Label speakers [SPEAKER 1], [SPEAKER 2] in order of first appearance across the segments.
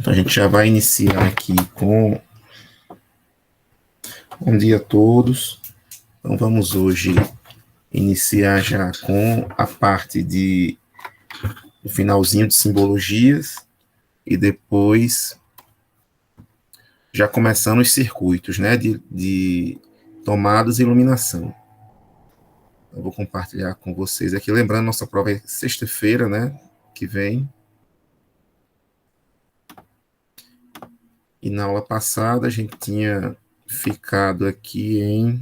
[SPEAKER 1] Então, a gente já vai iniciar aqui com bom dia a todos. Então, vamos hoje iniciar já com a parte do finalzinho de simbologias e depois já começando os circuitos, né, de tomadas e iluminação. Eu vou compartilhar com vocês aqui, lembrando, nossa prova é sexta-feira, né, que vem. E na aula passada a gente tinha ficado aqui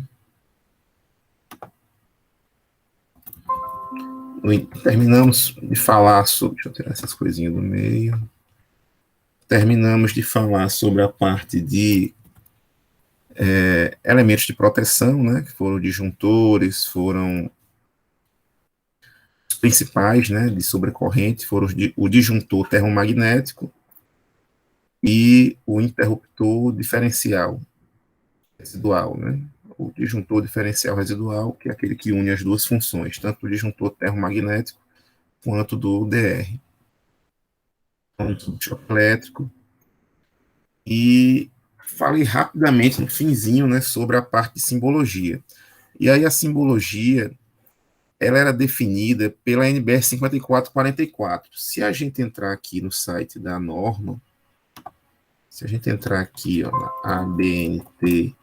[SPEAKER 1] terminamos de falar sobre. Deixa eu tirar essas coisinhas do meio. Terminamos de falar sobre a parte de elementos de proteção, né? Que foram disjuntores, foram os principais, né? De sobrecorrente, foram o disjuntor termomagnético e o interruptor diferencial residual, né? O disjuntor diferencial residual, que é aquele que une as duas funções, tanto do disjuntor termomagnético quanto do DR. Então, do choque elétrico. E falei rapidamente no finzinho, né, sobre a parte de simbologia. E aí a simbologia, ela era definida pela NBR 5444. Se a gente entrar aqui no site da norma, se a gente entrar aqui, ó, na ABNT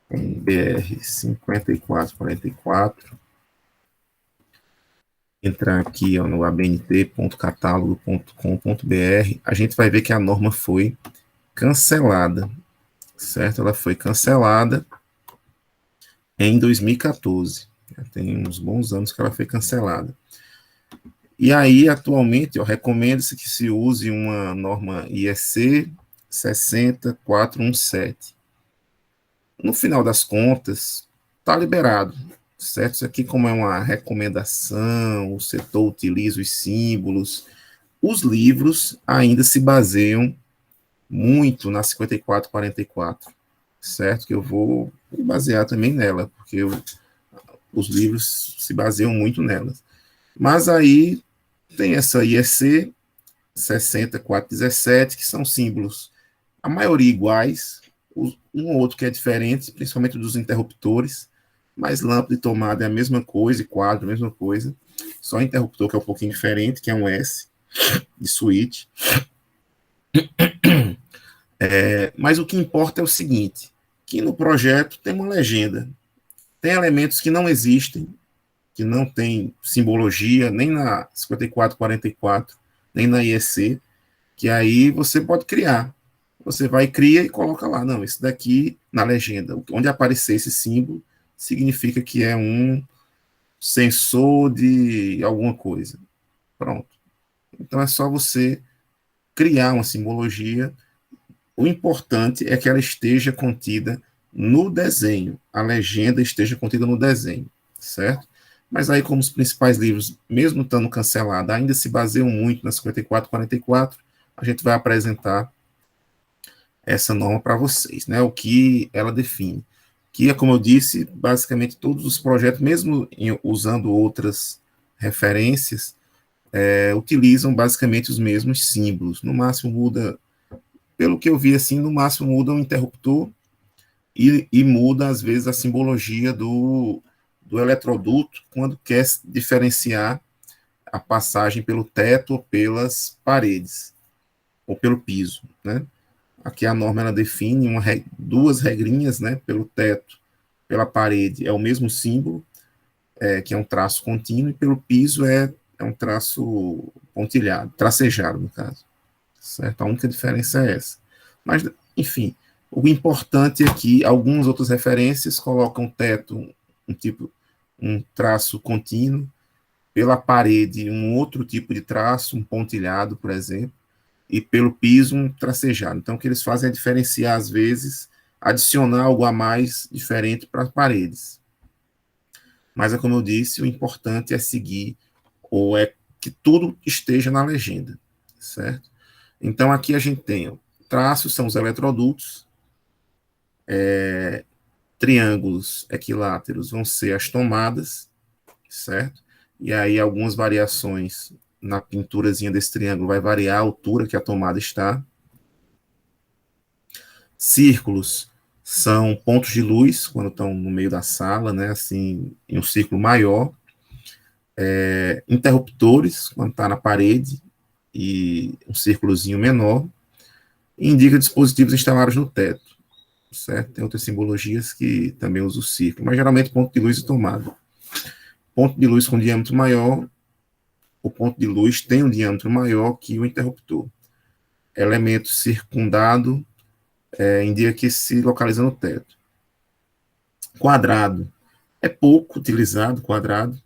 [SPEAKER 1] NBR 5444, entrar aqui, ó, no abnt.catálogo.com.br, a gente vai ver que a norma foi cancelada, certo? Ela foi cancelada em 2014. Tem uns bons anos que ela foi cancelada. E aí, atualmente, recomenda-se que se use uma norma IEC 60417. No final das contas, está liberado, certo? Isso aqui, como é uma recomendação, o setor utiliza os símbolos, os livros ainda se baseiam muito na 5444, certo? Que eu vou me basear também nela, porque os livros se baseiam muito nelas. Mas aí tem essa IEC 60417, que são símbolos, a maioria iguais, um ou outro que é diferente, principalmente dos interruptores, mas lâmpada e tomada é a mesma coisa, e quadro, a mesma coisa, só interruptor que é um pouquinho diferente, que é um S, de switch. Mas o que importa é o seguinte, que no projeto tem uma legenda, tem elementos que não existem, que não tem simbologia, nem na 5444, nem na IEC, que aí você pode criar. Você vai, cria e coloca lá. Não, isso daqui, na legenda, onde aparecer esse símbolo, significa que é um sensor de alguma coisa. Pronto. Então é só você criar uma simbologia. O importante é que ela esteja contida no desenho, a legenda esteja contida no desenho, certo? Mas aí, como os principais livros, mesmo estando cancelados, ainda se baseiam muito na 5444, a gente vai apresentar essa norma para vocês, né? O que ela define. Que é, como eu disse, basicamente todos os projetos, mesmo usando outras referências, utilizam basicamente os mesmos símbolos. No máximo muda, pelo que eu vi assim, no máximo muda o interruptor e muda, às vezes, a simbologia do eletroduto quando quer diferenciar a passagem pelo teto ou pelas paredes, ou pelo piso, né? Aqui a norma ela define duas regrinhas, né? Pelo teto, pela parede é o mesmo símbolo, que é um traço contínuo, e pelo piso é um traço pontilhado, tracejado, no caso. Certo? A única diferença é essa. Mas, enfim, o importante é que algumas outras referências colocam teto, um traço contínuo, pela parede, um outro tipo de traço, um pontilhado, por exemplo, e pelo piso, um tracejado. Então, o que eles fazem é diferenciar, às vezes, adicionar algo a mais diferente para as paredes. Mas, como eu disse, o importante é seguir, ou é que tudo esteja na legenda, certo? Então, aqui a gente tem traços, são os eletrodutos, triângulos equiláteros vão ser as tomadas, certo? E aí algumas variações na pinturazinha desse triângulo vai variar a altura que a tomada está. Círculos são pontos de luz, quando estão no meio da sala, né, assim, em um círculo maior. Interruptores, quando está na parede, e um círculozinho menor. E indica dispositivos instalados no teto, certo? Tem outras simbologias que também usam o círculo, mas geralmente ponto de luz e tomada. Ponto de luz com diâmetro maior, o ponto de luz tem um diâmetro maior que o interruptor. Elemento circundado indica que se localiza no teto. Quadrado. É pouco utilizado, quadrado.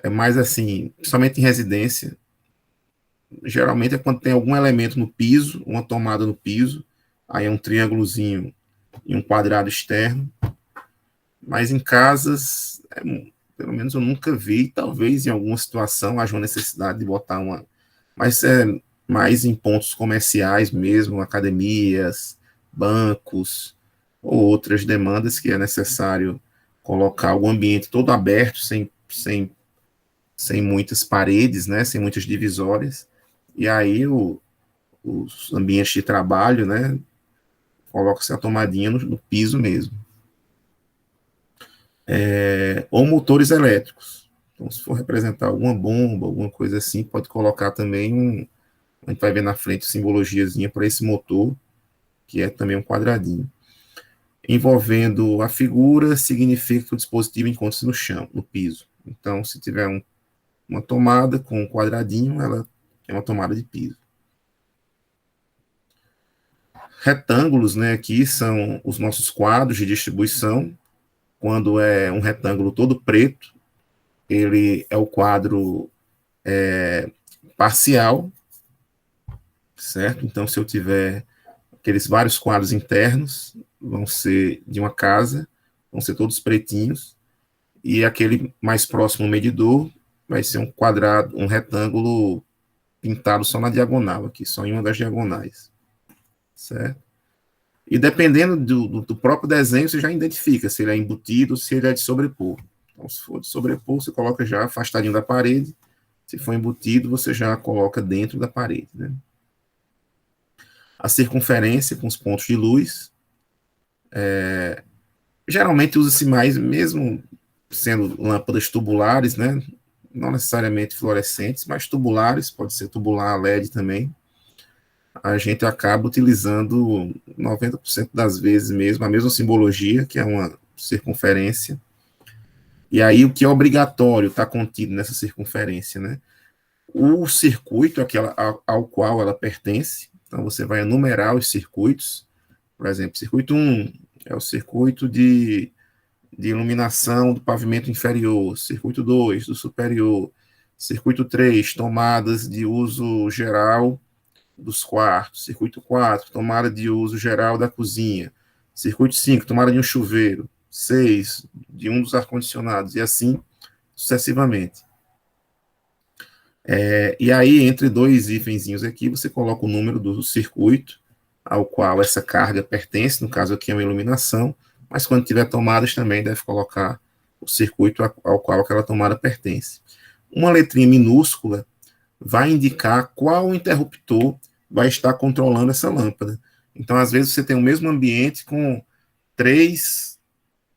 [SPEAKER 1] É mais assim, principalmente em residência. Geralmente é quando tem algum elemento no piso, uma tomada no piso, aí é um triângulozinho e um quadrado externo. Mas em casas, pelo menos eu nunca vi, talvez em alguma situação haja uma necessidade de botar uma. Mas é mais em pontos comerciais mesmo, academias, bancos, ou outras demandas que é necessário colocar o ambiente todo aberto, sem muitas paredes, né, sem muitas divisórias. E aí os ambientes de trabalho, né, coloca-se a tomadinha no piso mesmo. Ou motores elétricos. Então, se for representar alguma bomba, alguma coisa assim, pode colocar também a gente vai ver na frente simbologiazinha para esse motor, que é também um quadradinho. Envolvendo a figura, significa que o dispositivo encontra-se no chão, no piso. Então, se tiver uma tomada com um quadradinho, ela é uma tomada de piso. Retângulos, né, aqui são os nossos quadros de distribuição. Quando é um retângulo todo preto, ele é o quadro parcial, certo? Então, se eu tiver aqueles vários quadros internos, vão ser de uma casa, vão ser todos pretinhos, e aquele mais próximo ao medidor vai ser um quadrado, um retângulo pintado só na diagonal aqui, só em uma das diagonais, certo? E dependendo do próprio desenho, você já identifica se ele é embutido ou se ele é de sobrepor. Então, se for de sobrepor, você coloca já afastadinho da parede. Se for embutido, você já coloca dentro da parede, né? A circunferência com os pontos de luz. Geralmente usa-se mais, mesmo sendo lâmpadas tubulares, né? Não necessariamente fluorescentes, mas tubulares, pode ser tubular LED também. A gente acaba utilizando 90% das vezes mesmo a mesma simbologia, que é uma circunferência. E aí o que é obrigatório está contido nessa circunferência, né? O circuito ao qual ela pertence. Então você vai enumerar os circuitos. Por exemplo, circuito 1 é o circuito de iluminação do pavimento inferior, circuito 2 do superior, circuito 3 tomadas de uso geral dos quartos, circuito 4 tomada de uso geral da cozinha, circuito 5 tomada de um chuveiro, 6 de um dos ar-condicionados, e assim sucessivamente. E aí, entre dois hífenzinhos aqui, você coloca o número do circuito ao qual essa carga pertence, no caso aqui é uma iluminação, mas quando tiver tomadas também deve colocar o circuito ao qual aquela tomada pertence. Uma letrinha minúscula vai indicar qual interruptor vai estar controlando essa lâmpada. Então, às vezes, você tem o mesmo ambiente com 3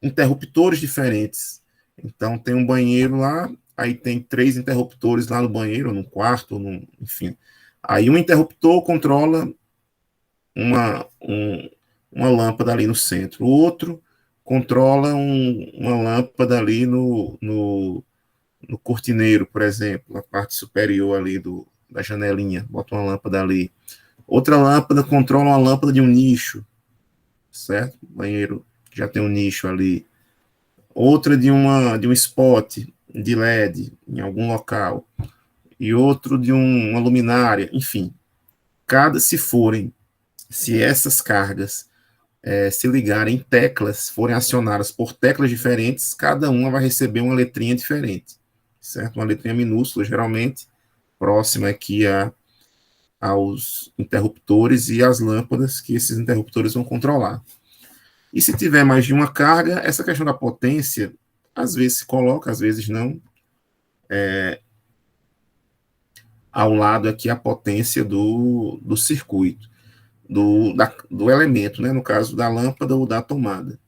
[SPEAKER 1] interruptores diferentes. Então, tem um banheiro lá, aí tem 3 interruptores lá no banheiro, ou no quarto, enfim. Aí um interruptor controla uma lâmpada ali no centro. O outro controla uma lâmpada ali no cortineiro, por exemplo, na parte superior ali da janelinha. Bota uma lâmpada ali. Outra lâmpada controla uma lâmpada de um nicho, certo? O banheiro já tem um nicho ali. Outra de um spot de LED em algum local. E outro de uma luminária. Enfim, se essas cargas se ligarem em teclas, forem acionadas por teclas diferentes, cada uma vai receber uma letrinha diferente, certo? Uma letrinha minúscula, geralmente, próxima aqui aos interruptores e às lâmpadas que esses interruptores vão controlar. E se tiver mais de uma carga, essa questão da potência, às vezes se coloca, às vezes não, ao lado aqui a potência do circuito. do elemento, né? No caso da lâmpada ou da tomada.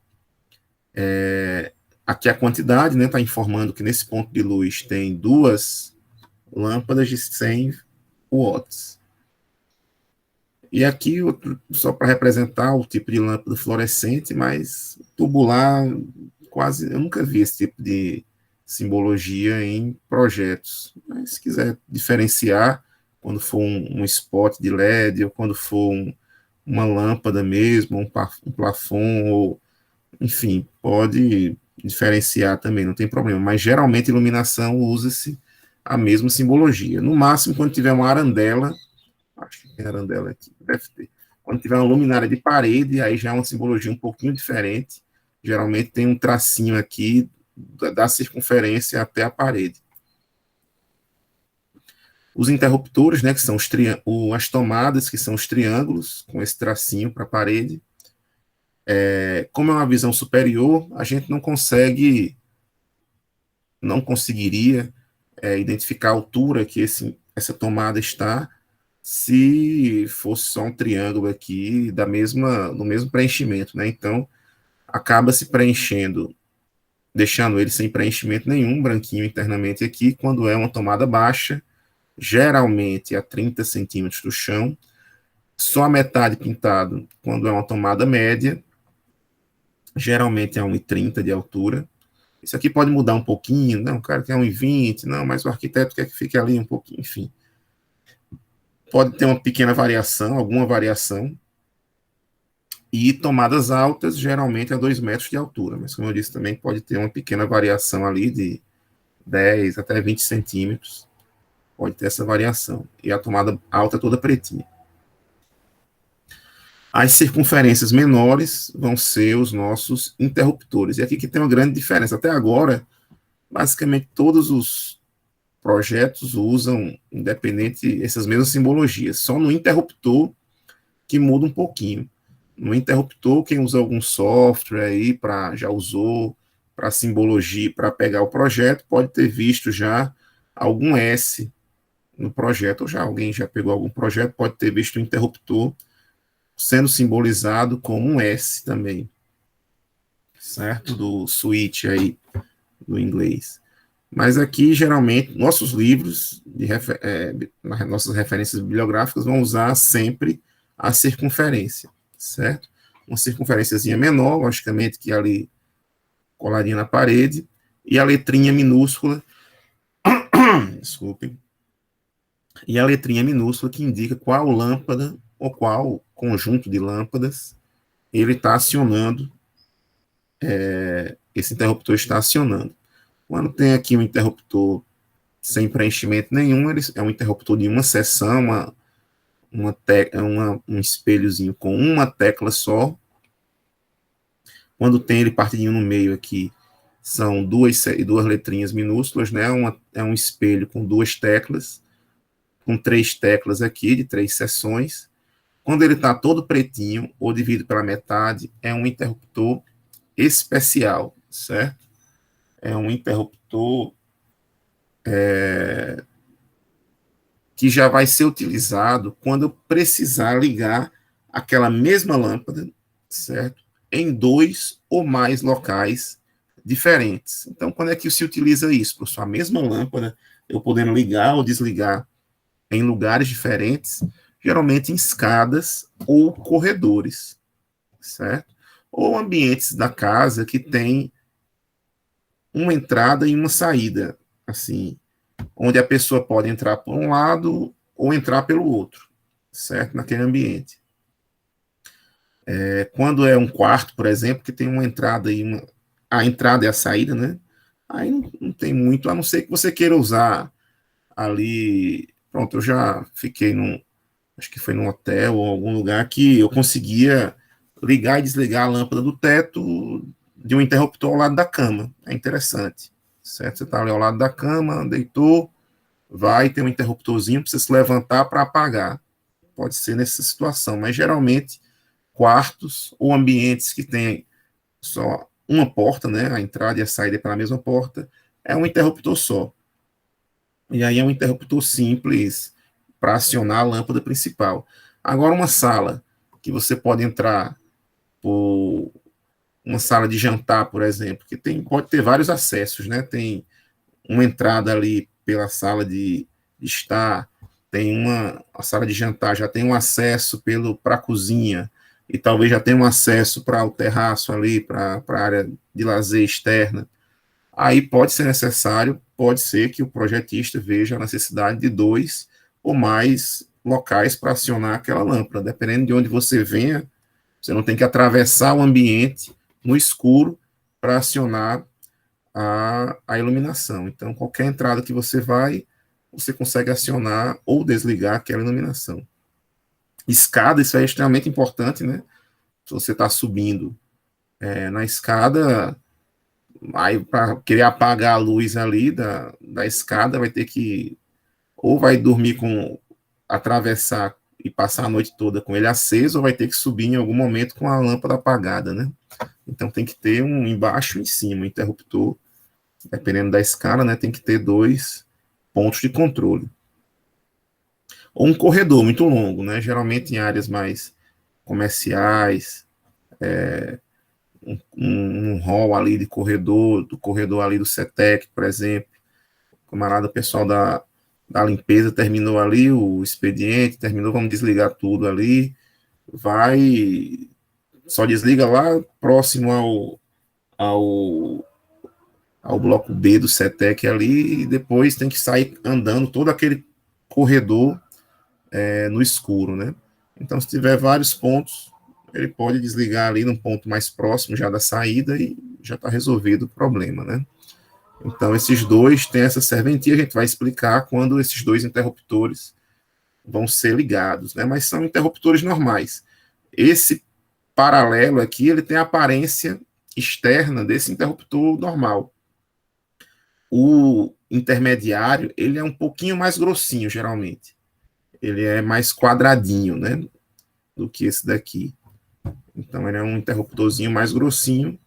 [SPEAKER 1] Aqui a quantidade, né? Está informando que nesse ponto de luz tem 2 lâmpadas de 100 watts. E aqui, só para representar o tipo de lâmpada fluorescente, mas tubular, quase, eu nunca vi esse tipo de simbologia em projetos. Mas se quiser diferenciar, quando for um spot de LED, ou quando for uma lâmpada mesmo, um plafond, ou, enfim, pode diferenciar também, não tem problema. Mas geralmente iluminação usa-se a mesma simbologia. No máximo, quando tiver uma arandela, acho que tem arandela aqui, deve ter. Quando tiver uma luminária de parede, aí já é uma simbologia um pouquinho diferente. Geralmente tem um tracinho aqui da circunferência até a parede. Os interruptores, né, que são as tomadas, que são os triângulos, com esse tracinho para a parede. Como é uma visão superior, a gente não conseguiria identificar a altura que essa tomada está, se fosse só um triângulo aqui do mesmo preenchimento, né? Então, acaba se preenchendo, deixando ele sem preenchimento nenhum, branquinho internamente aqui, quando é uma tomada baixa, geralmente a 30 centímetros do chão, só a metade pintado quando é uma tomada média, geralmente é 1,30 de altura. Isso aqui pode mudar um pouquinho, não, o cara quer 1,20, não, mas o arquiteto quer que fique ali um pouquinho, enfim. Pode ter uma pequena variação, alguma variação, e tomadas altas, geralmente a 2 metros de altura, mas como eu disse, também pode ter uma pequena variação ali de 10 até 20 centímetros, pode ter essa variação, e a tomada alta é toda pretinha. As circunferências menores vão ser os nossos interruptores, e aqui que tem uma grande diferença. Até agora, basicamente todos os projetos usam, independente, essas mesmas simbologias, só no interruptor que muda um pouquinho. No interruptor, quem usa algum software aí, já usou, para simbologia, para pegar o projeto, pode ter visto já algum S no projeto, ou já alguém já pegou algum projeto, pode ter visto o interruptor sendo simbolizado como um S também, certo? Do switch aí, do inglês. Mas aqui, geralmente, nossos livros, nossas referências bibliográficas, vão usar sempre a circunferência, certo? Uma circunferênciazinha menor, logicamente, que ali coladinha na parede, e a letrinha minúscula, desculpem, e a letrinha minúscula que indica qual lâmpada ou qual conjunto de lâmpadas ele está acionando, esse interruptor está acionando. Quando tem aqui um interruptor sem preenchimento nenhum, ele é um interruptor de uma seção, um espelhozinho com uma tecla só. Quando tem ele partidinho no meio aqui, são duas letrinhas minúsculas, né? É um espelho com 2 teclas, com 3 teclas aqui, de 3 seções. Quando ele está todo pretinho, ou dividido pela metade, é um interruptor especial, certo? É um interruptor que já vai ser utilizado quando eu precisar ligar aquela mesma lâmpada, certo? Em 2 ou mais locais diferentes. Então, quando é que se utiliza isso? Por sua mesma lâmpada, eu podendo ligar ou desligar em lugares diferentes, geralmente em escadas ou corredores, certo? Ou ambientes da casa que tem uma entrada e uma saída, assim, onde a pessoa pode entrar por um lado ou entrar pelo outro, certo? Naquele ambiente. Quando é um quarto, por exemplo, que tem uma entrada e a entrada e a saída, né? Aí não tem muito, a não ser que você queira usar ali. Pronto, eu já fiquei acho que foi num hotel ou algum lugar que eu conseguia ligar e desligar a lâmpada do teto de um interruptor ao lado da cama. É interessante, certo? Você está ali ao lado da cama, deitou, vai ter um interruptorzinho, precisa se levantar para apagar. Pode ser nessa situação, mas geralmente quartos ou ambientes que tem só uma porta, né, a entrada e a saída pela mesma porta, é um interruptor só. E aí é um interruptor simples para acionar a lâmpada principal. Agora, uma sala que você pode entrar por uma sala de jantar, por exemplo, que pode ter vários acessos, né? Tem uma entrada ali pela sala de estar, tem a sala de jantar, já tem um acesso para a cozinha, e talvez já tenha um acesso para o terraço ali, para a área de lazer externa. Aí pode ser necessário, pode ser que o projetista veja a necessidade de 2 ou mais locais para acionar aquela lâmpada. Dependendo de onde você venha, você não tem que atravessar o ambiente no escuro para acionar a iluminação. Então, qualquer entrada que você vai, você consegue acionar ou desligar aquela iluminação. Escada, isso é extremamente importante, né? Se você está subindo na escada, aí para querer apagar a luz ali da escada, vai ter que, ou vai dormir atravessar e passar a noite toda com ele aceso, ou vai ter que subir em algum momento com a lâmpada apagada, né? Então tem que ter um embaixo e em cima, um interruptor, dependendo da escala, né? Tem que ter 2 pontos de controle. Ou um corredor muito longo, né? Geralmente em áreas mais comerciais, um hall ali de corredor, do corredor ali do CETEC, por exemplo. Camarada, o pessoal da limpeza terminou ali o expediente, terminou, vamos desligar tudo ali, vai, só desliga lá próximo ao bloco B do CETEC ali, e depois tem que sair andando todo aquele corredor no escuro, né? Então, se tiver vários pontos, ele pode desligar ali num ponto mais próximo já da saída e já está resolvido o problema, né? Então, esses dois têm essa serventia, a gente vai explicar quando esses 2 interruptores vão ser ligados, né? Mas são interruptores normais. Esse paralelo aqui, ele tem a aparência externa desse interruptor normal. O intermediário, ele é um pouquinho mais grossinho, geralmente. Ele é mais quadradinho, né? Do que esse daqui. Então, ele é um interruptorzinho mais grossinho.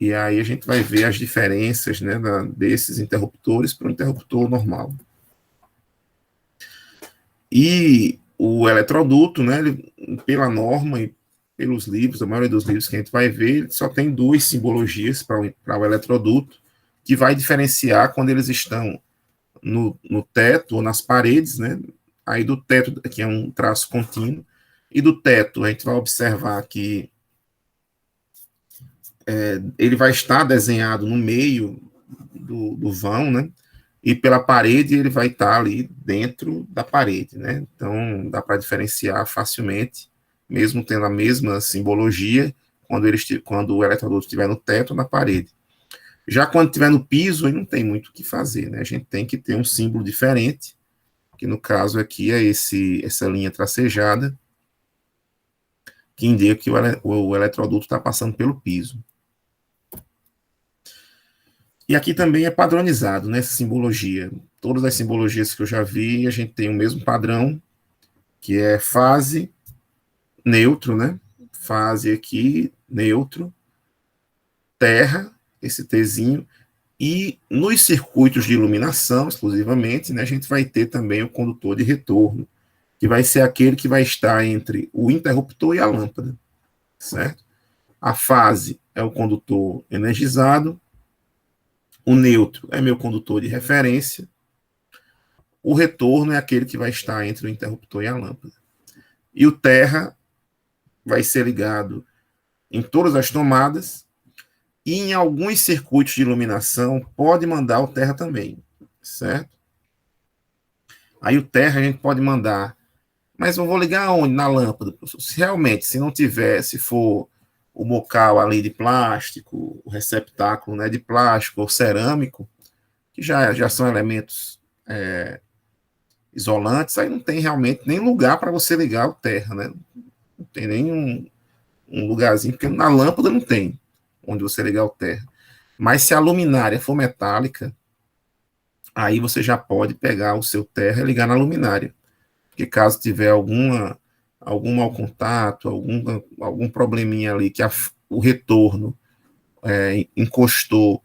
[SPEAKER 1] E aí a gente vai ver as diferenças, né, desses interruptores para o interruptor normal. E o eletroduto, né, ele, pela norma e pelos livros, a maioria dos livros que a gente vai ver, ele só tem 2 simbologias para o eletroduto, que vai diferenciar quando eles estão no teto ou nas paredes, né? Aí do teto, que é um traço contínuo, e do teto a gente vai observar que ele vai estar desenhado no meio do vão, né? E pela parede ele vai estar ali dentro da parede, né? Então dá para diferenciar facilmente, mesmo tendo a mesma simbologia, quando o eletroduto estiver no teto ou na parede. Já quando estiver no piso, aí não tem muito o que fazer, né? A gente tem que ter um símbolo diferente, que no caso aqui é essa linha tracejada, que indica que o eletroduto está passando pelo piso. E aqui também é padronizado, né, essa simbologia. Todas as simbologias que eu já vi, a gente tem o mesmo padrão, que é fase, neutro, né? Fase aqui, neutro, terra, esse Tzinho, e nos circuitos de iluminação, exclusivamente, né, a gente vai ter também o condutor de retorno, que vai ser aquele que vai estar entre o interruptor e a lâmpada, certo? A fase é o condutor energizado, o neutro é meu condutor de referência, o retorno é aquele que vai estar entre o interruptor e a lâmpada. E o terra vai ser ligado em todas as tomadas, e em alguns circuitos de iluminação pode mandar o terra também, certo? Aí o terra a gente pode mandar, mas eu vou ligar onde? Na lâmpada. Se realmente, se não tiver, se for o bocal ali de plástico, o receptáculo, né, de plástico ou cerâmico, que já são elementos isolantes, aí não tem realmente nem lugar para você ligar o terra, né? Não tem nem um lugarzinho, porque na lâmpada não tem onde você ligar o terra. Mas se a luminária for metálica, aí você já pode pegar o seu terra e ligar na luminária. Porque caso tiver algum mau contato, algum probleminha ali, que o retorno encostou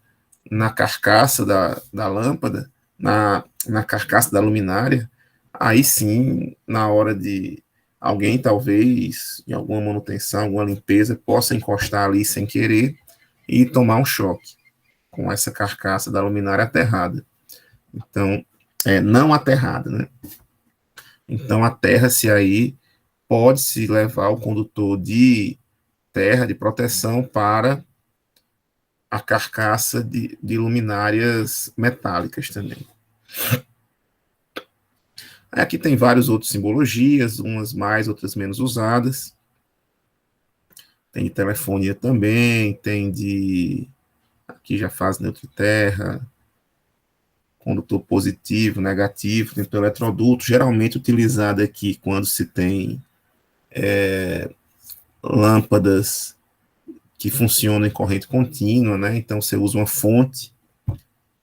[SPEAKER 1] na carcaça da lâmpada, na carcaça da luminária, aí sim, na hora de alguém talvez, em alguma manutenção, alguma limpeza, possa encostar ali sem querer e tomar um choque com essa carcaça da luminária aterrada. Então, não aterrada, né? Então, aterra-se aí, pode-se levar o condutor de terra, de proteção, para a carcaça de luminárias metálicas também. Aqui tem várias outras simbologias, umas mais, outras menos usadas. Tem de telefonia também, tem de... Aqui já faz neutro terra, condutor positivo, negativo, tem o eletroduto, geralmente utilizado aqui quando se tem lâmpadas que funcionam em corrente contínua, né? Então você usa uma fonte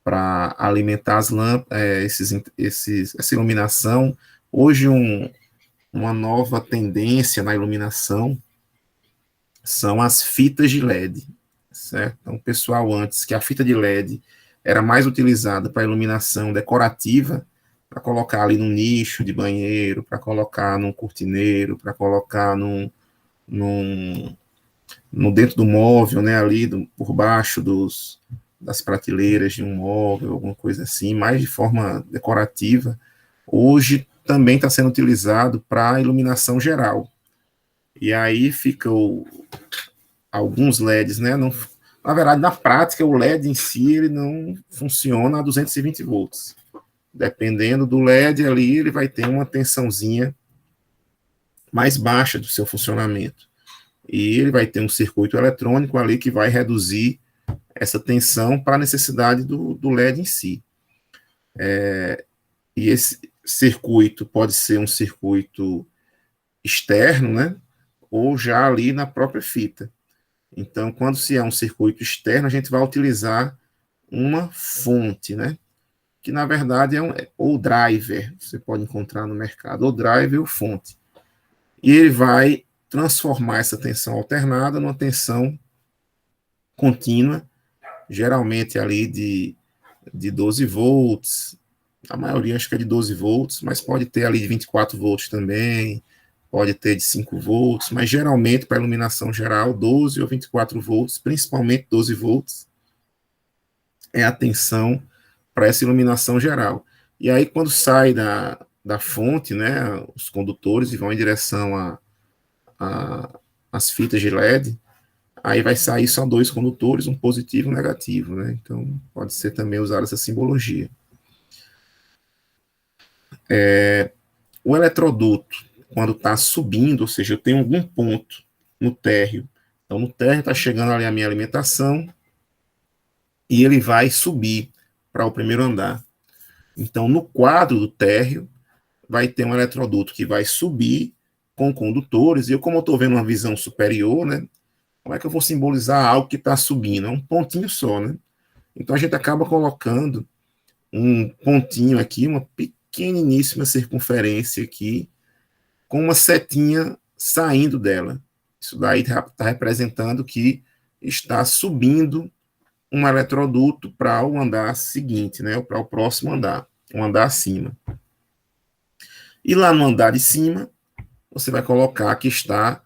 [SPEAKER 1] para alimentar as lâmpadas, essa iluminação. Hoje uma nova tendência na iluminação são as fitas de LED, certo? Então, o pessoal antes que a fita de LED era mais utilizada para iluminação decorativa, para colocar ali num nicho de banheiro, para colocar num cortineiro, para colocar no dentro do móvel, né, ali por baixo das prateleiras de um móvel, alguma coisa assim, mais de forma decorativa. Hoje também está sendo utilizado para iluminação geral. E aí fica alguns LEDs, né? Não, na verdade, na prática, o LED em si ele não funciona a 220 volts. Dependendo do LED ali, ele vai ter uma tensãozinha mais baixa do seu funcionamento. E ele vai ter um circuito eletrônico ali que vai reduzir essa tensão para a necessidade do LED em si. E esse circuito pode ser um circuito externo, né? Ou já ali na própria fita. Então, quando se é um circuito externo, a gente vai utilizar uma fonte, né? Que na verdade ou driver, você pode encontrar no mercado, ou driver ou fonte. E ele vai transformar essa tensão alternada numa tensão contínua, geralmente ali de 12 volts, a maioria acho que é de 12 volts, mas pode ter ali de 24 volts também, pode ter de 5 volts, mas geralmente para iluminação geral 12 ou 24 volts, principalmente 12 volts, é a tensão para essa iluminação geral. E aí quando sai da fonte, né, os condutores e vão em direção às fitas de LED, aí vai sair só dois condutores, um positivo e um negativo, né? Então pode ser também usada essa simbologia. O eletroduto, quando está subindo, ou seja, eu tenho algum ponto no térreo, então no térreo está chegando ali a minha alimentação e ele vai subir para o primeiro andar. Então no quadro do térreo vai ter um eletroduto que vai subir com condutores, e eu, como eu estou vendo uma visão superior, né, como é que eu vou simbolizar algo que está subindo? É um pontinho só, né? Então a gente acaba colocando um pontinho aqui, uma pequeniníssima circunferência aqui, com uma setinha saindo dela. Isso daí está representando que está subindo um eletroduto para o andar seguinte, né? Para o próximo andar, um andar acima. E lá no andar de cima, você vai colocar que está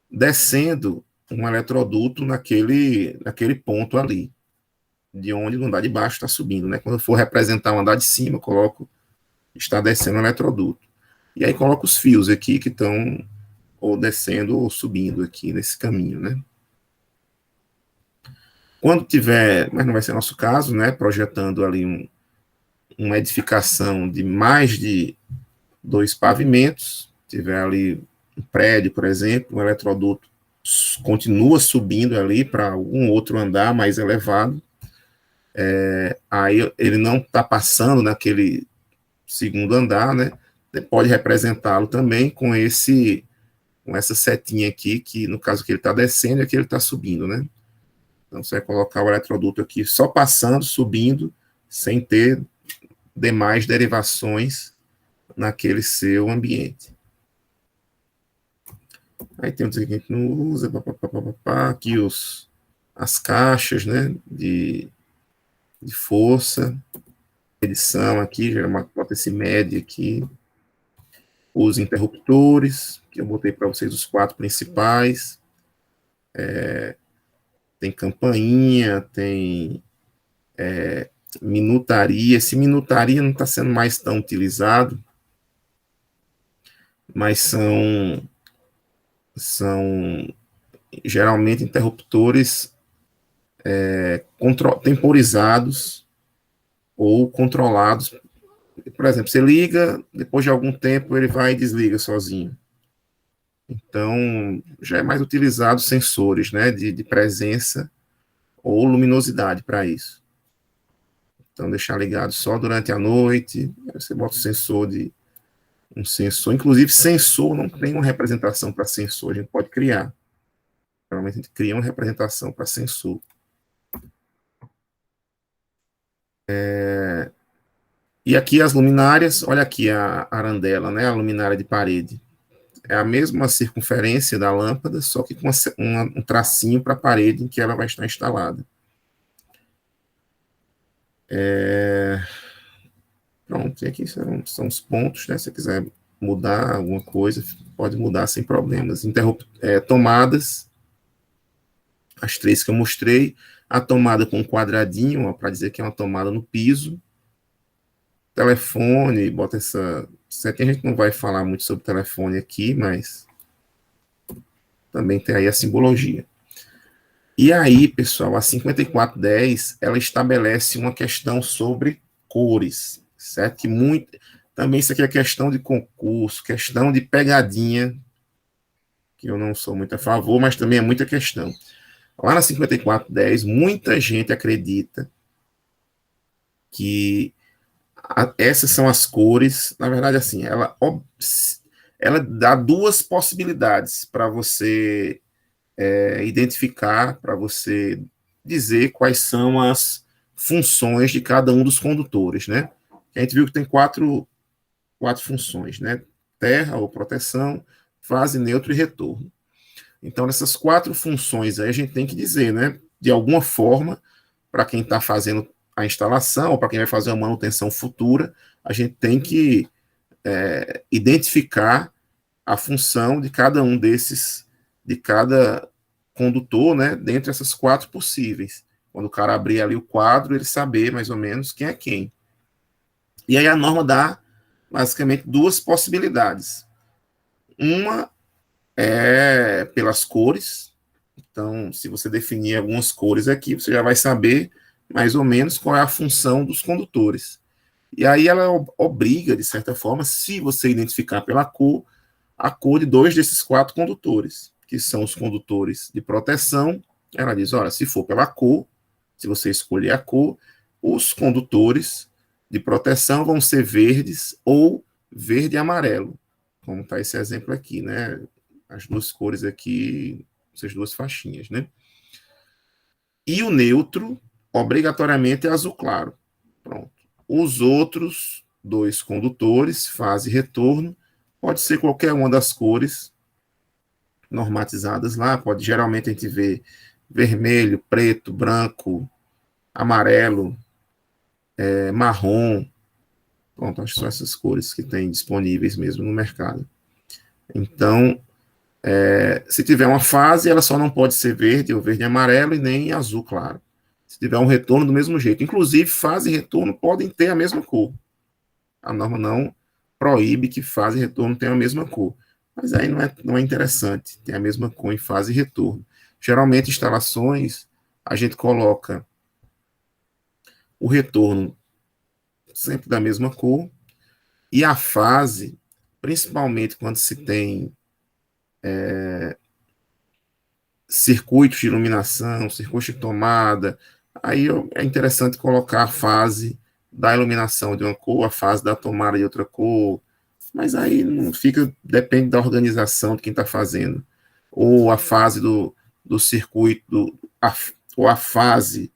[SPEAKER 1] descendo um eletroduto naquele ponto ali, de onde o andar de baixo está subindo, né? Quando eu for representar o andar de cima, eu coloco está descendo o eletroduto. E aí coloco os fios aqui que estão ou descendo ou subindo aqui nesse caminho, né? Quando tiver, mas não vai ser nosso caso, né? Projetando ali uma edificação de mais de 2 pavimentos, tiver ali um prédio, por exemplo, um eletroduto continua subindo ali para algum outro andar mais elevado, aí ele não está passando naquele segundo andar, né? Você pode representá-lo também com essa setinha aqui, que no caso que ele está descendo é que ele está subindo, né? Então você vai colocar o eletroduto aqui só passando, subindo, sem ter demais derivações naquele seu ambiente. Aí tem outros aqui que a gente não usa, aqui as caixas, né, de força, edição aqui, já é uma hipótese média aqui. os interruptores, que eu botei para vocês os 4 principais. Tem campainha, tem minutaria. Esse minutaria não está sendo mais tão utilizado, mas são geralmente interruptores temporizados ou controlados. Por exemplo, você liga, depois de algum tempo ele vai e desliga sozinho. Então, já é mais utilizado sensores, né, de presença ou luminosidade para isso. Então, deixar ligado só durante a noite, você bota um sensor, inclusive sensor não tem uma representação para sensor, a gente pode criar. Geralmente a gente cria uma representação para sensor. E aqui as luminárias, olha aqui a arandela, né, a luminária de parede. É a mesma circunferência da lâmpada, só que com um tracinho para a parede em que ela vai estar instalada. Pronto, e aqui são os pontos, né? Se você quiser mudar alguma coisa, pode mudar sem problemas. Tomadas, as 3 que eu mostrei, a tomada com um quadradinho, para dizer que é uma tomada no piso, telefone, bota essa setinha, a gente não vai falar muito sobre telefone aqui, mas também tem aí a simbologia. E aí, pessoal, a 5410, ela estabelece uma questão sobre cores, certo? Que muito, também isso aqui é questão de concurso, questão de pegadinha, que eu não sou muito a favor, mas também é muita questão. Lá na 5410, muita gente acredita que essas são as cores. Na verdade, assim, ela dá 2 possibilidades para você identificar, para você dizer quais são as funções de cada um dos condutores, né? A gente viu que tem quatro funções, né? Terra ou proteção, fase, neutro e retorno. Então, nessas 4 funções aí, a gente tem que dizer, né? De alguma forma, para quem está fazendo a instalação, ou para quem vai fazer uma manutenção futura, a gente tem que identificar a função de cada um desses, de cada condutor, né, dentre essas 4 possíveis. Quando o cara abrir ali o quadro, ele saber mais ou menos quem é quem. E aí a norma dá basicamente 2 possibilidades. Uma é pelas cores. Então, se você definir algumas cores aqui, você já vai saber mais ou menos qual é a função dos condutores. E aí ela obriga, de certa forma, se você identificar pela cor, a cor de 2 desses 4 condutores, que são os condutores de proteção. Ela diz, olha, se for pela cor, se você escolher a cor, os condutores de proteção vão ser verdes ou verde e amarelo, como está esse exemplo aqui, né? As 2 cores aqui, essas 2 faixinhas, né? E o neutro, obrigatoriamente, é azul claro. Pronto. Os outros 2 condutores, fase e retorno, pode ser qualquer uma das cores normatizadas lá, geralmente a gente vê vermelho, preto, branco, amarelo, marrom. Pronto, acho que são essas cores que tem disponíveis mesmo no mercado. Então, se tiver uma fase, ela só não pode ser verde ou verde e amarelo e nem azul claro. Se tiver um retorno, do mesmo jeito. Inclusive, fase e retorno podem ter a mesma cor. A norma não proíbe que fase e retorno tenham a mesma cor. Mas aí não é interessante, tem a mesma cor em fase e retorno. Geralmente, instalações, a gente coloca o retorno sempre da mesma cor, e a fase, principalmente quando se tem circuitos de iluminação, circuitos de tomada, aí é interessante colocar a fase da iluminação de uma cor, a fase da tomada de outra cor, mas aí não fica, depende da organização de quem está fazendo. Ou a fase do circuito, ou a fase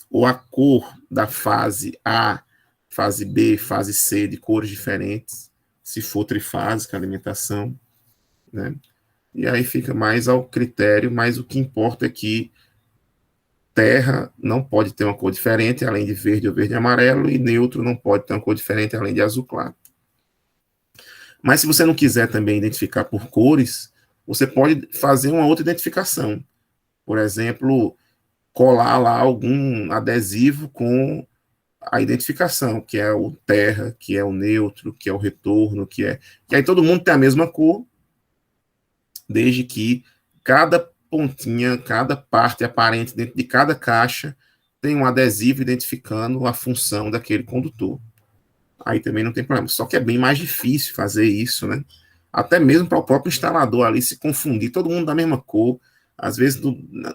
[SPEAKER 1] ou a cor da fase A, fase B, fase C, de cores diferentes, se for trifásica a alimentação, né? E aí fica mais ao critério, mas o que importa é que terra não pode ter uma cor diferente, além de verde ou verde e amarelo, e neutro não pode ter uma cor diferente, além de azul claro. Mas se você não quiser também identificar por cores, você pode fazer uma outra identificação. Por exemplo, colar lá algum adesivo com a identificação, que é o terra, que é o neutro, que é o retorno, que aí todo mundo tem a mesma cor, desde que cada pontinha, cada parte aparente dentro de cada caixa tem um adesivo identificando a função daquele condutor. Aí também não tem problema. Só que é bem mais difícil fazer isso, né? Até mesmo para o próprio instalador ali se confundir, todo mundo da mesma cor, às vezes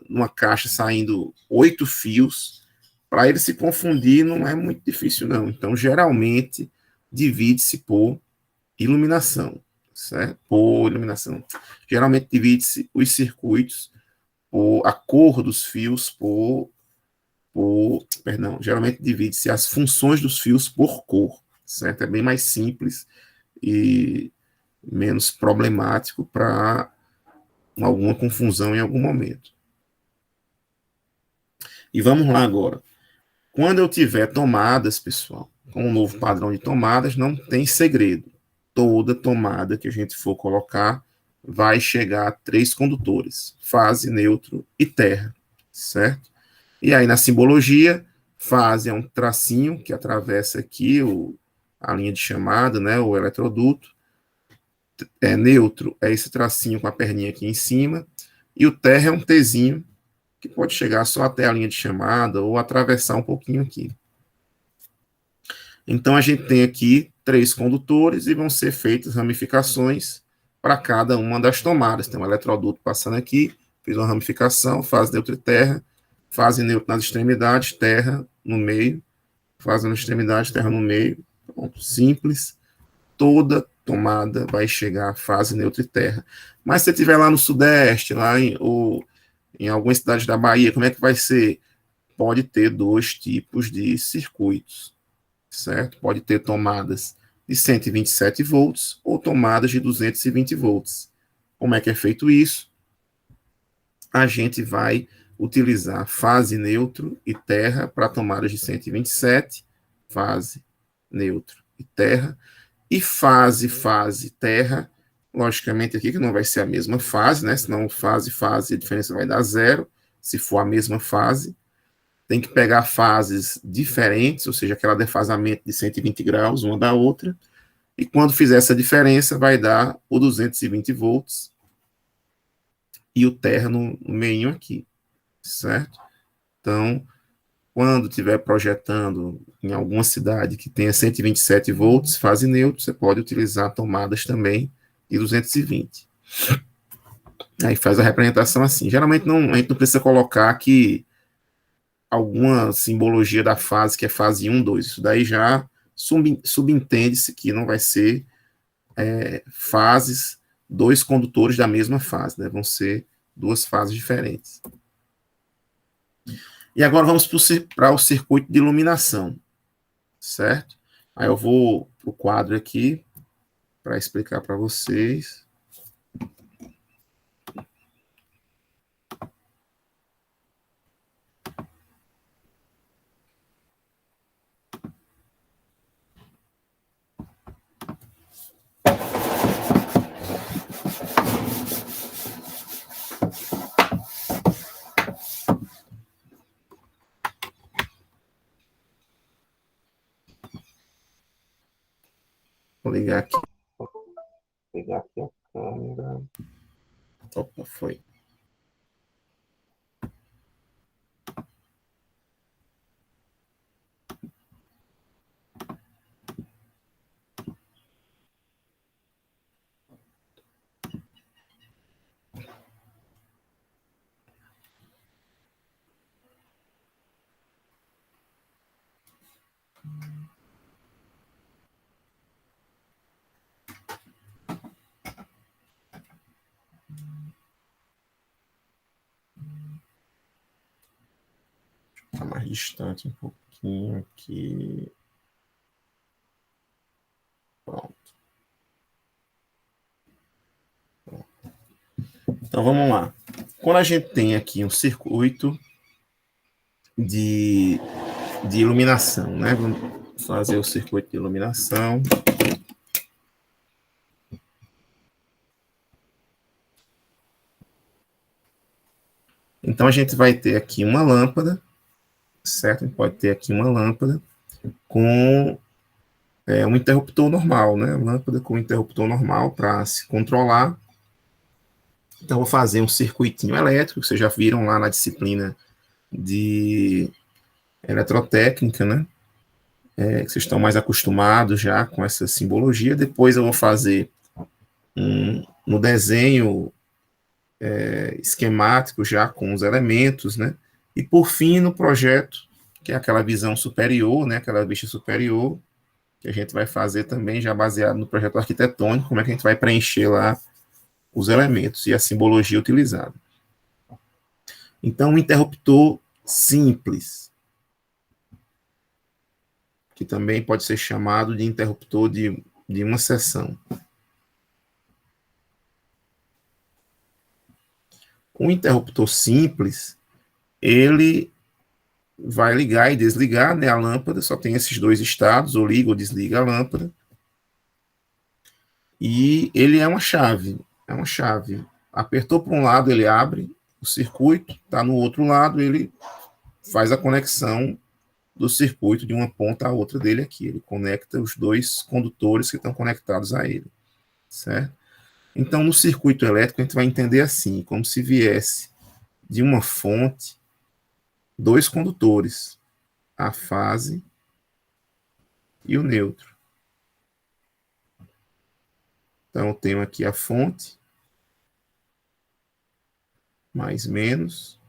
[SPEAKER 1] numa caixa saindo 8 fios, para ele se confundir não é muito difícil, não. Então, geralmente, divide-se por iluminação, certo? Por iluminação. Geralmente, divide-se os circuitos por a cor dos fios perdão, geralmente divide-se as funções dos fios por cor, certo? É bem mais simples e menos problemático para alguma confusão em algum momento. E vamos lá agora. Quando eu tiver tomadas, pessoal, com um novo padrão de tomadas, não tem segredo. Toda tomada que a gente for colocar vai chegar a 3 condutores, fase, neutro e terra, certo? E aí na simbologia, fase é um tracinho que atravessa aqui a linha de chamada, né, o eletroduto. Neutro é esse tracinho com a perninha aqui em cima, e o terra é um Tzinho que pode chegar só até a linha de chamada ou atravessar um pouquinho aqui. Então a gente tem aqui 3 condutores e vão ser feitas ramificações para cada uma das tomadas. Tem um eletroduto passando aqui, fiz uma ramificação, fase neutra e terra, fase neutra nas extremidades, terra no meio, fase na extremidade, terra no meio. Pronto, simples. Toda tomada vai chegar à fase neutra e terra. Mas se você estiver lá no Sudeste, ou em algumas cidades da Bahia, como é que vai ser? Pode ter 2 tipos de circuitos, certo? Pode ter tomadas de 127 volts ou tomadas de 220 volts. Como é que é feito isso? A gente vai utilizar fase neutro e terra para tomadas de 127, fase, neutro e terra, e fase, terra, logicamente aqui que não vai ser a mesma fase, né? Senão fase, a diferença vai dar 0, se for a mesma fase. Tem que pegar fases diferentes, ou seja, aquela defasamento de 120 graus uma da outra, e quando fizer essa diferença, vai dar o 220 volts e o terra no meio aqui, certo? Então, quando estiver projetando em alguma cidade que tenha 127 volts, fase neutro, você pode utilizar tomadas também de 220. Aí faz a representação assim. Geralmente a gente não precisa colocar aqui alguma simbologia da fase, que é fase 1, 2. Isso daí já subentende-se que não vai ser fases, 2 condutores da mesma fase, né? Vão ser 2 fases diferentes. E agora vamos para o circuito de iluminação, certo? Aí eu vou para o quadro aqui para explicar para vocês. Vou ligar aqui. Vou pegar aqui a câmera. Opa, foi. Está mais distante um pouquinho aqui. Pronto. Então vamos lá. Quando a gente tem aqui um circuito de iluminação, né? Vamos fazer o circuito de iluminação. Então, a gente vai ter aqui uma lâmpada, certo? A gente pode ter aqui uma lâmpada com um interruptor normal, né? Lâmpada com interruptor normal para se controlar. Então, vou fazer um circuitinho elétrico, que vocês já viram lá na disciplina de eletrotécnica, né? Que vocês estão mais acostumados já com essa simbologia. Depois eu vou fazer no desenho esquemático já com os elementos, né? E por fim, no projeto, que é aquela visão superior, né? Aquela vista superior, que a gente vai fazer também já baseado no projeto arquitetônico, como é que a gente vai preencher lá os elementos e a simbologia utilizada. Então, um interruptor simples, que também pode ser chamado de interruptor de uma seção. Um interruptor simples, ele vai ligar e desligar, né, a lâmpada, só tem esses dois estados, ou liga ou desliga a lâmpada. E ele é uma chave. Apertou para um lado, ele abre o circuito, está no outro lado, ele faz a conexão do circuito de uma ponta à outra dele aqui. Ele conecta os dois condutores que estão conectados a ele, certo? Então, no circuito elétrico, a gente vai entender assim, como se viesse de uma fonte dois condutores, a fase e o neutro. Então, eu tenho aqui a fonte, mais menos,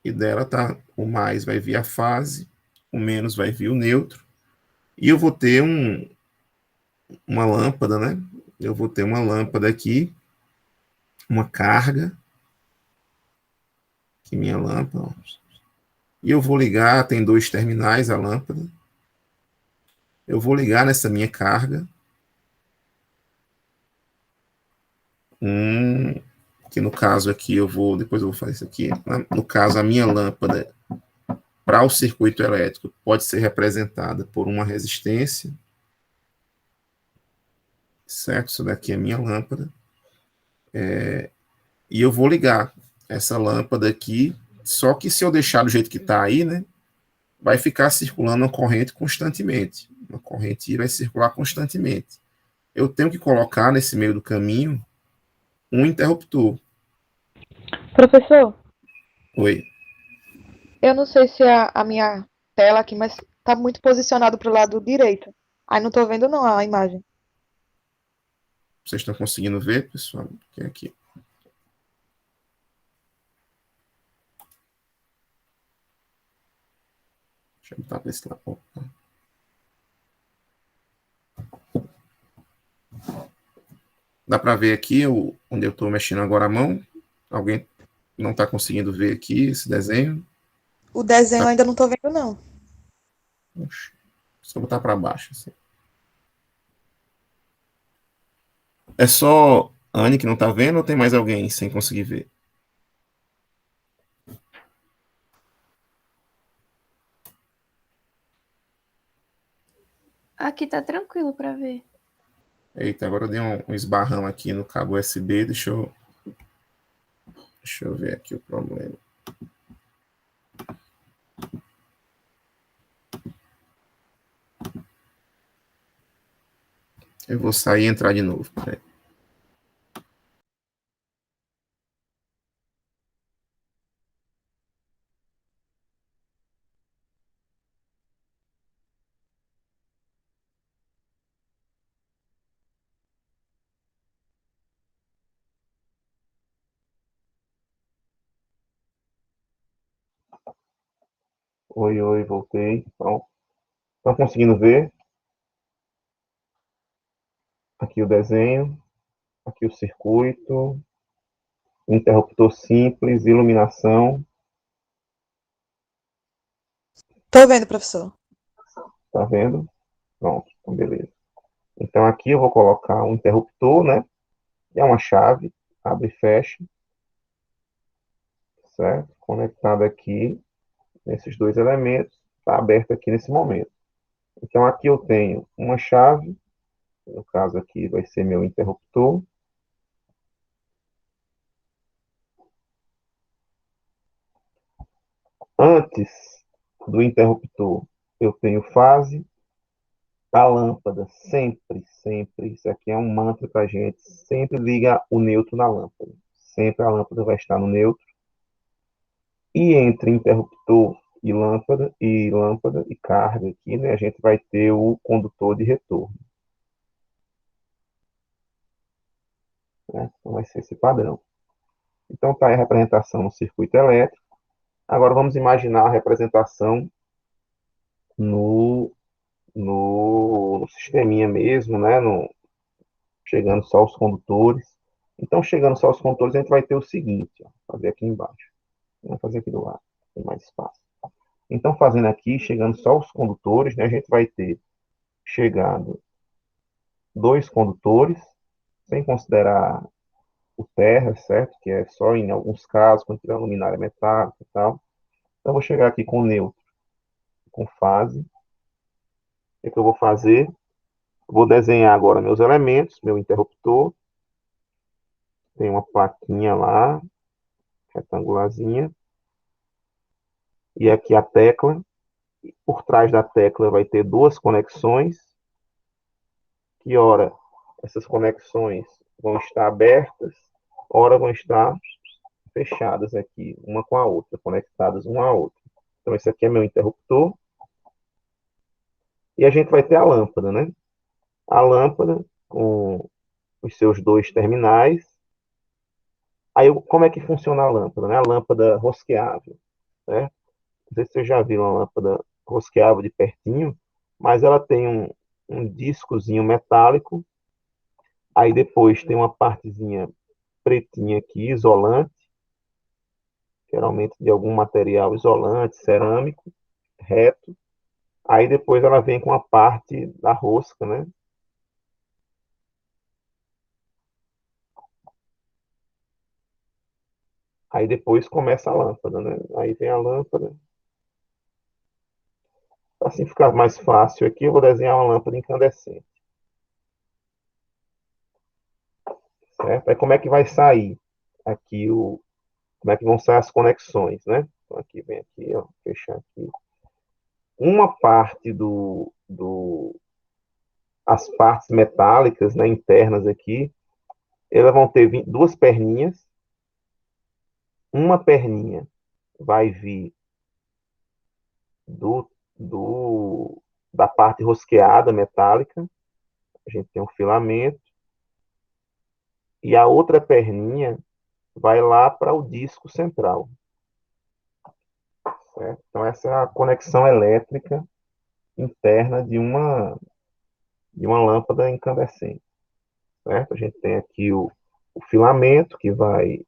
[SPEAKER 1] e dela tá, o mais vai vir a fase, o menos vai vir o neutro, e eu vou ter uma lâmpada, né? Eu vou ter uma lâmpada aqui, uma carga, que minha lâmpada, e eu vou ligar, tem dois terminais a lâmpada, eu vou ligar nessa minha carga, que no caso aqui depois eu vou fazer isso aqui, no caso a minha lâmpada para o circuito elétrico pode ser representada por uma resistência, certo? Isso daqui é a minha lâmpada, e eu vou ligar essa lâmpada aqui, só que se eu deixar do jeito que está aí, né, vai ficar circulando uma corrente constantemente, uma corrente vai circular constantemente. Eu tenho que colocar nesse meio do caminho um interruptor.
[SPEAKER 2] Professor,
[SPEAKER 1] Oi.
[SPEAKER 2] eu não sei se é a minha tela aqui, mas tá muito posicionado pro lado direito. Aí não tô vendo não a imagem.
[SPEAKER 1] Vocês estão conseguindo ver, pessoal? Que é aqui. Deixa eu botar para esse lado. Opa. Dá para ver aqui onde eu estou mexendo agora a mão? Alguém não está conseguindo ver aqui esse desenho?
[SPEAKER 2] O desenho
[SPEAKER 1] Tá.
[SPEAKER 2] ainda não tô vendo não.
[SPEAKER 1] Só botar para baixo. Assim. É só a Anne que não está vendo ou tem mais alguém sem conseguir ver?
[SPEAKER 3] Aqui tá tranquilo pra ver.
[SPEAKER 1] Eita, agora eu dei um esbarrão aqui no cabo USB. Deixa eu ver aqui o problema. Eu vou sair e entrar de novo. Peraí. Oi, oi, voltei. Então, estão conseguindo ver? Aqui o desenho, aqui o circuito, interruptor simples, iluminação.
[SPEAKER 2] Tô vendo, professor.
[SPEAKER 1] Tá vendo? Pronto, então beleza. Então aqui eu vou colocar um interruptor, né? É uma chave, abre e fecha, certo? Conectado aqui nesses dois elementos, está aberto aqui nesse momento. Então aqui eu tenho uma chave, no caso aqui vai ser meu interruptor, Antes do interruptor, eu tenho fase. A lâmpada sempre, sempre, isso aqui é um mantra para a gente, sempre liga o neutro na lâmpada. Sempre a lâmpada vai estar no neutro. E entre interruptor e lâmpada e carga aqui, né, a gente vai ter o condutor de retorno. Né? Então vai ser esse padrão. Então está aí a representação no circuito elétrico. Agora vamos imaginar a representação no, no sisteminha mesmo, né? Chegando só os condutores. Então, chegando só os condutores, a gente vai ter o seguinte, ó, fazer aqui embaixo. Vamos fazer aqui do lado, tem mais espaço. Então, fazendo aqui, chegando só os condutores, né, a gente vai ter chegado dois condutores, sem considerar o terra, certo? Que é só em alguns casos, quando tiver luminária metálica e tal. Então, eu vou chegar aqui com neutro, com fase. O que eu vou fazer? Vou desenhar agora meus elementos, meu interruptor. Tem uma plaquinha lá, retangularzinha. E aqui a tecla. Por trás da tecla vai ter duas conexões. Que, ora, essas conexões vão estar abertas, ora vão estar fechadas aqui, uma com a outra, conectadas uma à outra. Então, esse aqui é meu interruptor. E a gente vai ter a lâmpada, né? A lâmpada com os seus dois terminais. Aí, como é que funciona a lâmpada, né? A lâmpada rosqueável, né? Não sei se você já viu uma lâmpada rosqueável de pertinho, mas ela tem um discozinho metálico, aí depois tem uma partezinha pretinha aqui, isolante, geralmente de algum material isolante, cerâmico, reto. Aí depois ela vem com a parte da rosca, né? Aí depois começa a lâmpada, né? Aí vem a lâmpada. Para assim ficar mais fácil aqui, eu vou desenhar uma lâmpada incandescente. Certo? Aí como é que vai sair aqui como é que vão sair as conexões, né? Então aqui vem aqui, ó, fechar aqui. Uma parte as partes metálicas, né, internas aqui, elas vão ter duas perninhas. Uma perninha vai vir do, do, da parte rosqueada metálica. A gente tem um filamento. E a outra perninha vai lá para o disco central. Certo? Então, essa é a conexão elétrica interna de uma lâmpada incandescente. Certo? A gente tem aqui o filamento que vai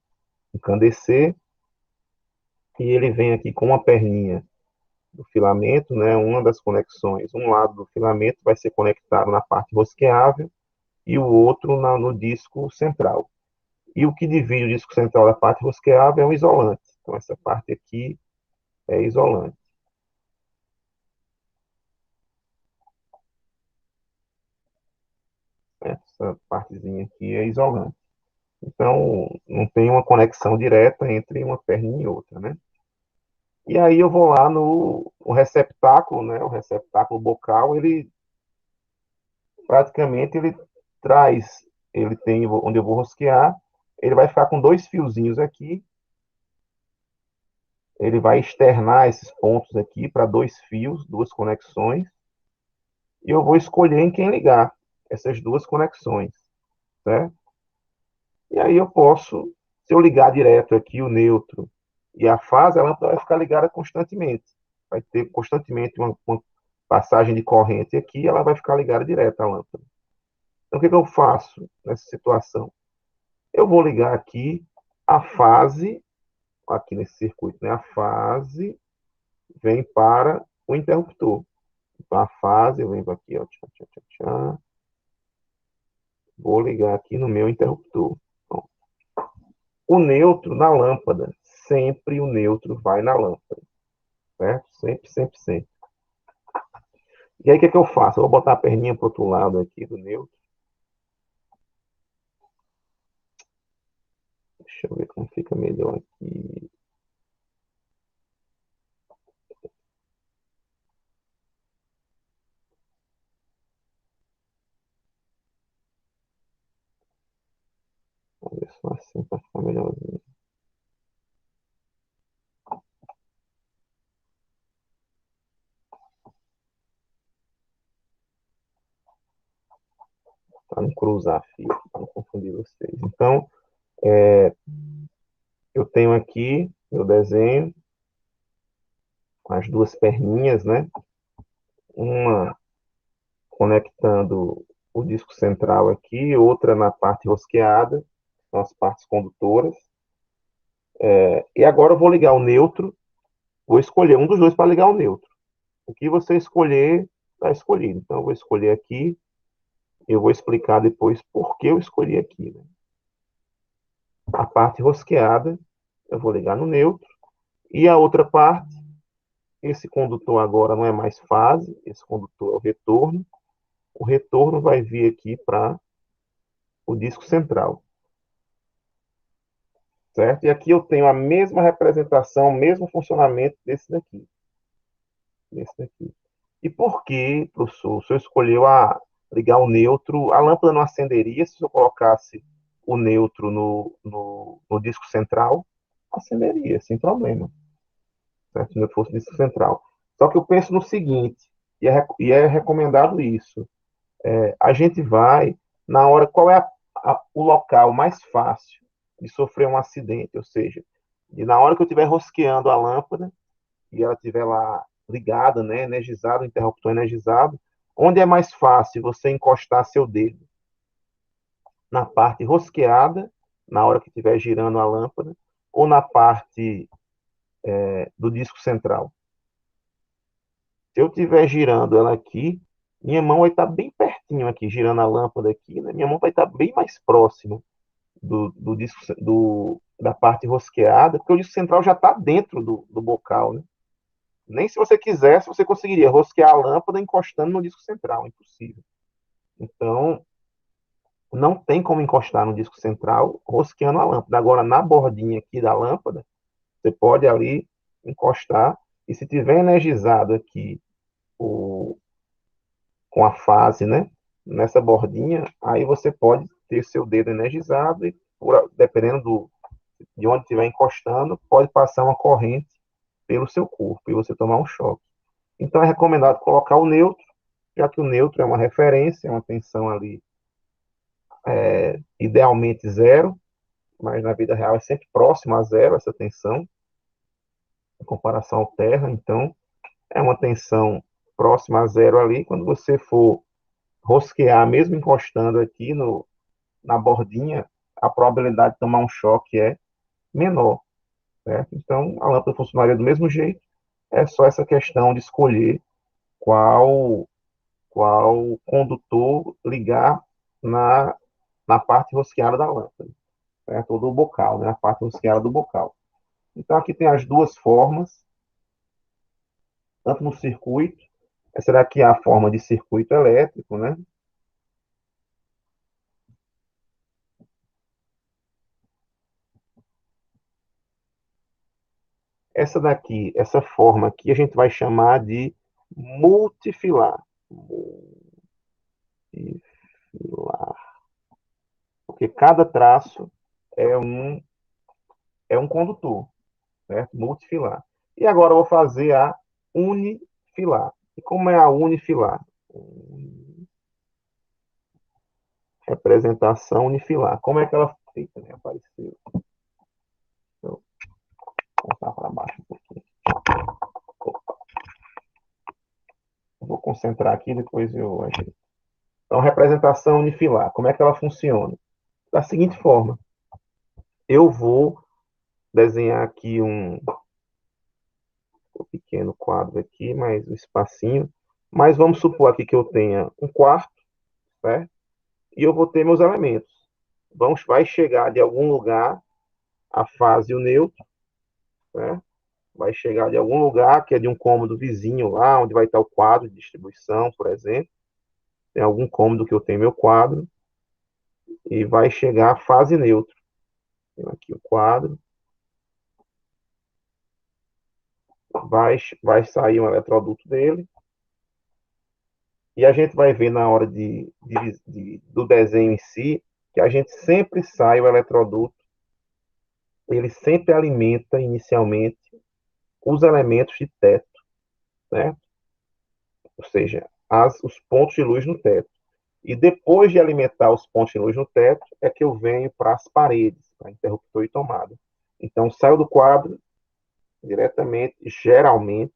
[SPEAKER 1] encandecer, e ele vem aqui com uma perninha do filamento, né, uma das conexões, um lado do filamento vai ser conectado na parte rosqueável e o outro no disco central. E o que divide o disco central da parte rosqueável é um isolante. Então, essa parte aqui é isolante. Essa partezinha aqui é isolante. Então, não tem uma conexão direta entre uma perninha e outra, né? E aí eu vou lá no o receptáculo, né? O receptáculo bocal, ele praticamente traz, ele tem onde eu vou rosquear, ele vai ficar com dois fiozinhos aqui, ele vai externar esses pontos aqui para dois fios, duas conexões, e eu vou escolher em quem ligar essas duas conexões, certo? E aí eu posso, se eu ligar direto aqui o neutro e a fase, a lâmpada vai ficar ligada constantemente. Vai ter constantemente uma passagem de corrente aqui e ela vai ficar ligada direto à lâmpada. Então, o que eu faço nessa situação? Eu vou ligar aqui a fase, aqui nesse circuito, né? A fase vem para o interruptor. Então, a fase, eu venho aqui, ó, tchá, tchá, tchá, tchá. Vou ligar aqui no meu interruptor. Então, o neutro na lâmpada. Sempre o neutro vai na lâmpada. Certo? Sempre, sempre, sempre. E aí, o que eu faço? Eu vou botar a perninha para o outro lado aqui do neutro. Deixa eu ver como fica melhor aqui. assim para ficar melhorzinho. Para não cruzar fio, para não confundir vocês. Então, eu tenho aqui meu desenho com as duas perninhas, né? Uma conectando o disco central aqui, outra na parte rosqueada, são as partes condutoras. E agora eu vou ligar o neutro, vou escolher um dos dois para ligar o neutro. O que você escolher, está escolhido. Então, eu vou escolher aqui, eu vou explicar depois por que eu escolhi aqui. Né? A parte rosqueada, eu vou ligar no neutro, e a outra parte, esse condutor agora não é mais fase, esse condutor é o retorno. O retorno vai vir aqui para o disco central. Certo? E aqui eu tenho a mesma representação, o mesmo funcionamento desse daqui. Desse daqui. E por que, professor, o senhor escolheu ligar o neutro? A lâmpada não acenderia se eu colocasse o neutro no disco central? Acenderia, sem problema. Certo? Se não fosse disco central. Só que eu penso no seguinte, e é recomendado isso. A gente vai, na hora, qual é o local mais fácil de sofrer um acidente? Ou seja, na hora que eu estiver rosqueando a lâmpada, e ela estiver lá ligada, né, energizado, o interruptor energizado, onde é mais fácil você encostar seu dedo? Na parte rosqueada, na hora que estiver girando a lâmpada, ou na parte do disco central? Se eu estiver girando ela aqui, minha mão vai estar bem pertinho aqui, girando a lâmpada aqui, né? Minha mão vai estar bem mais próxima do disco, da parte rosqueada, porque o disco central já está dentro do bocal, né? Nem se você quisesse, você conseguiria rosquear a lâmpada encostando no disco central, é impossível. Então, não tem como encostar no disco central rosqueando a lâmpada. Agora, na bordinha aqui da lâmpada, você pode ali encostar, e se tiver energizado aqui com a fase, né, nessa bordinha, aí você pode ter seu dedo energizado e, dependendo de onde estiver encostando, pode passar uma corrente pelo seu corpo e você tomar um choque. Então é recomendado colocar o neutro, já que o neutro é uma referência, é uma tensão ali idealmente zero, mas na vida real é sempre próximo a zero essa tensão, em comparação ao terra. Então é uma tensão próxima a zero ali. Quando você for rosquear, mesmo encostando aqui na bordinha, a probabilidade de tomar um choque é menor. Certo? Então a lâmpada funcionaria do mesmo jeito, é só essa questão de escolher qual condutor ligar na parte rosqueada da lâmpada, certo? Ou do bocal, né? A parte rosqueada do bocal. Então, aqui tem as duas formas, tanto no circuito, essa daqui é a forma de circuito elétrico, né? Essa daqui, essa forma aqui, a gente vai chamar de multifilar. Multifilar. Porque cada traço é um condutor, certo? Multifilar. E agora eu vou fazer a unifilar. E como é a unifilar? Representação unifilar. Como é que ela fica? Né? Apareceu. Deixa eu passar para baixo um pouquinho. Vou concentrar aqui, depois eu ajeito. Então, representação unifilar. Como é que ela funciona? Da seguinte forma. Eu vou desenhar aqui um pequeno quadro aqui, mais um espacinho. Mas vamos supor aqui que eu tenha um quarto, certo? E eu vou ter meus elementos. Vai chegar de algum lugar a fase e o neutro, certo? Vai chegar de algum lugar que é de um cômodo vizinho lá, onde vai estar o quadro de distribuição, por exemplo. Tem algum cômodo que eu tenho meu quadro e vai chegar a fase neutra. Tenho aqui o quadro. Vai sair um eletroduto dele. E a gente vai ver na hora do desenho em si que a gente sempre sai o eletroduto
[SPEAKER 4] ele sempre alimenta inicialmente os elementos de teto, né? Ou seja, os pontos de luz no teto. E depois de alimentar os pontos de luz no teto, é que eu venho para as paredes, para interruptor e tomada. Então, saio do quadro diretamente, geralmente,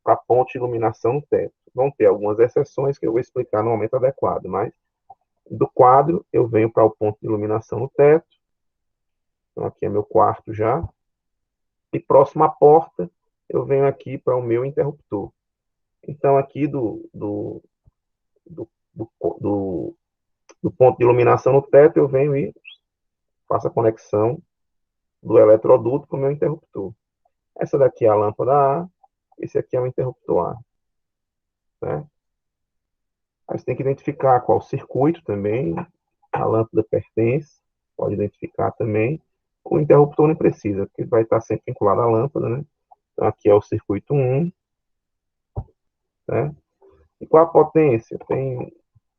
[SPEAKER 4] para ponto de iluminação no teto. Vão ter algumas exceções que eu vou explicar no momento adequado, mas do quadro eu venho para o ponto de iluminação no teto. Então, aqui é meu quarto já. E próximo à porta, eu venho aqui para o meu interruptor. Então, aqui do, do, do ponto de iluminação no teto, eu venho e faço a conexão do eletroduto com o meu interruptor. Essa daqui é a lâmpada A, esse aqui é o interruptor A. Né? Aí você tem que identificar qual circuito também a lâmpada pertence, pode identificar também. O interruptor não precisa, porque vai estar sempre vinculado à lâmpada, né? Então aqui é o circuito 1, né? E qual a potência? Tem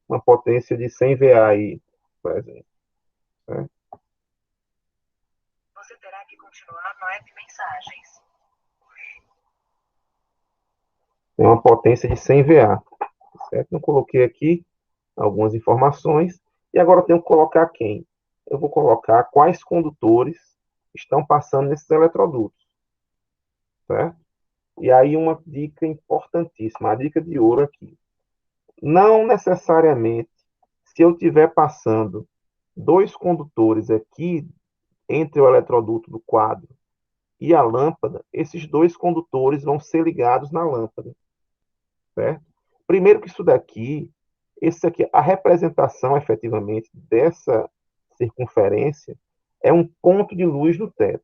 [SPEAKER 4] uma potência de 100 VA aí, por exemplo. Né? Você terá que continuar no app Mensagens. Tem uma potência de 100 VA, certo? Eu coloquei aqui algumas informações e agora eu tenho que colocar quem? Eu vou colocar quais condutores estão passando nesses eletrodutos, certo? E aí uma dica importantíssima, a dica de ouro aqui. Não necessariamente, se eu estiver passando dois condutores aqui entre o eletroduto do quadro e a lâmpada, esses dois condutores vão ser ligados na lâmpada, certo? Primeiro que isso daqui, esse aqui, a representação efetivamente dessa circunferência é um ponto de luz no teto,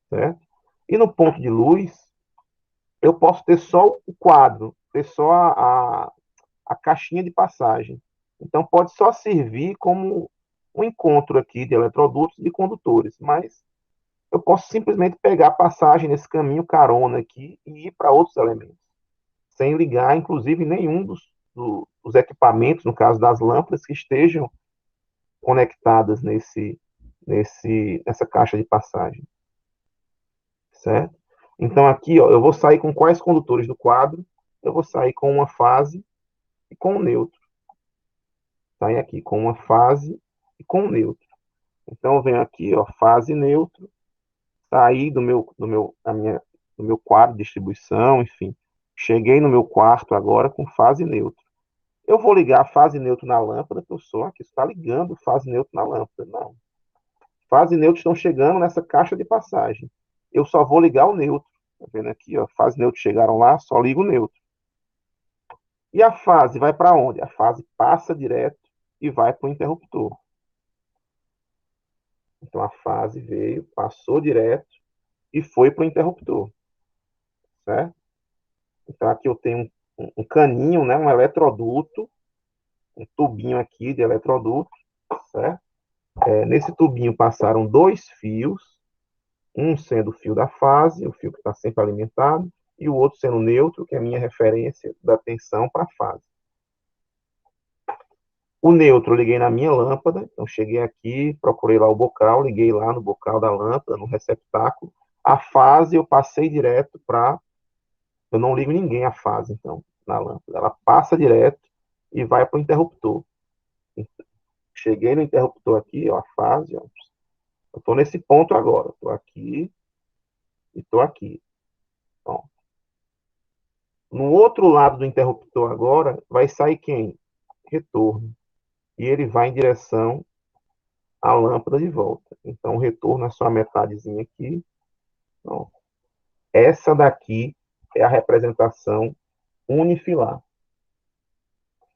[SPEAKER 4] certo? E no ponto de luz, eu posso ter só o quadro, ter só a caixinha de passagem. Então, pode só servir como um encontro aqui de eletrodutos e de condutores, mas eu posso simplesmente pegar a passagem nesse caminho carona aqui e ir para outros elementos, sem ligar, inclusive, nenhum dos equipamentos, no caso das lâmpadas, que estejam conectadas nessa caixa de passagem, certo? Então, aqui, ó, eu vou sair com quais condutores do quadro? Eu vou sair com uma fase e com um neutro. Sair aqui com uma fase e com um neutro. Então, eu venho aqui, ó, fase neutro, saí do meu quadro de distribuição, enfim. Cheguei no meu quarto agora com fase neutro. Eu vou ligar a fase neutro na lâmpada, que eu sou aqui, está ligando fase neutro na lâmpada. Não. Fase neutro estão chegando nessa caixa de passagem. Eu só vou ligar o neutro. Tá vendo aqui, ó? Fase neutro chegaram lá, só ligo o neutro. E a fase vai para onde? A fase passa direto e vai para o interruptor. Então a fase veio, passou direto e foi para o interruptor. Certo? Então aqui eu tenho um caninho, né? Um eletroduto, um tubinho aqui de eletroduto, certo? Nesse tubinho passaram dois fios, um sendo o fio da fase, o fio que está sempre alimentado, e o outro sendo neutro, que é a minha referência da tensão para a fase. O neutro eu liguei na minha lâmpada, então cheguei aqui, procurei lá o bocal, liguei lá no bocal da lâmpada, no receptáculo. A fase eu passei direto para... Eu não ligo ninguém a fase, então, na lâmpada. Ela passa direto e vai para o interruptor. Cheguei no interruptor aqui, ó, a fase, ó. Eu estou nesse ponto agora. Estou aqui e estou aqui. Bom. No outro lado do interruptor agora, vai sair quem? Retorno. E ele vai em direção à lâmpada de volta. Então, o retorno é só a metadezinha aqui. Então, essa daqui é a representação unifilar.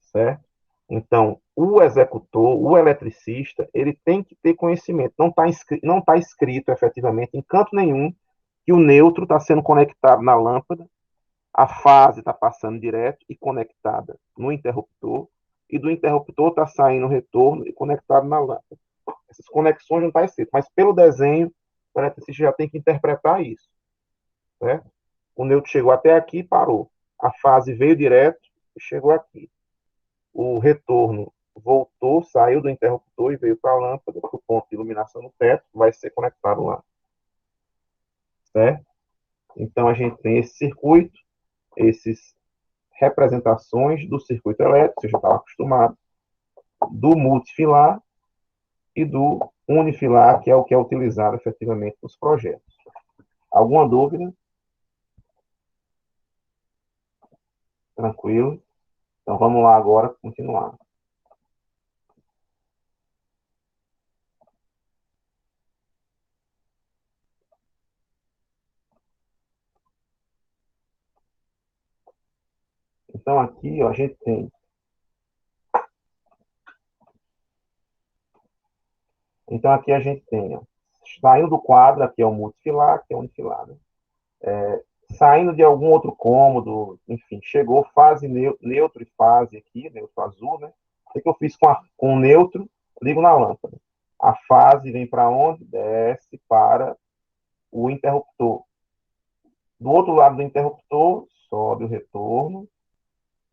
[SPEAKER 4] Certo? Então, o executor, o eletricista, ele tem que ter conhecimento. Não tá escrito efetivamente em canto nenhum que o neutro está sendo conectado na lâmpada, a fase está passando direto e conectada no interruptor, e do interruptor está saindo o retorno e conectado na lâmpada. Essas conexões não estão escritas, mas pelo desenho, o eletricista já tem que interpretar isso. Certo? O neutro chegou até aqui e parou. A fase veio direto e chegou aqui. O retorno voltou, saiu do interruptor e veio para a lâmpada, para o ponto de iluminação no teto, vai ser conectado lá. certo? Então, a gente tem esse circuito, essas representações do circuito elétrico, você já estava acostumado, do multifilar e do unifilar, que é o que é utilizado efetivamente nos projetos. Alguma dúvida? Tranquilo? Então, vamos lá agora continuar. Então, aqui, ó, a gente tem. Então, aqui a gente tem, ó, saindo do quadro, aqui é o multifilar, aqui é o unifilar, né? Saindo de algum outro cômodo, enfim, chegou fase neutro e fase aqui, neutro azul, né? O que eu fiz com o neutro? Ligo na lâmpada. A fase vem para onde? Desce para o interruptor. Do outro lado do interruptor, sobe o retorno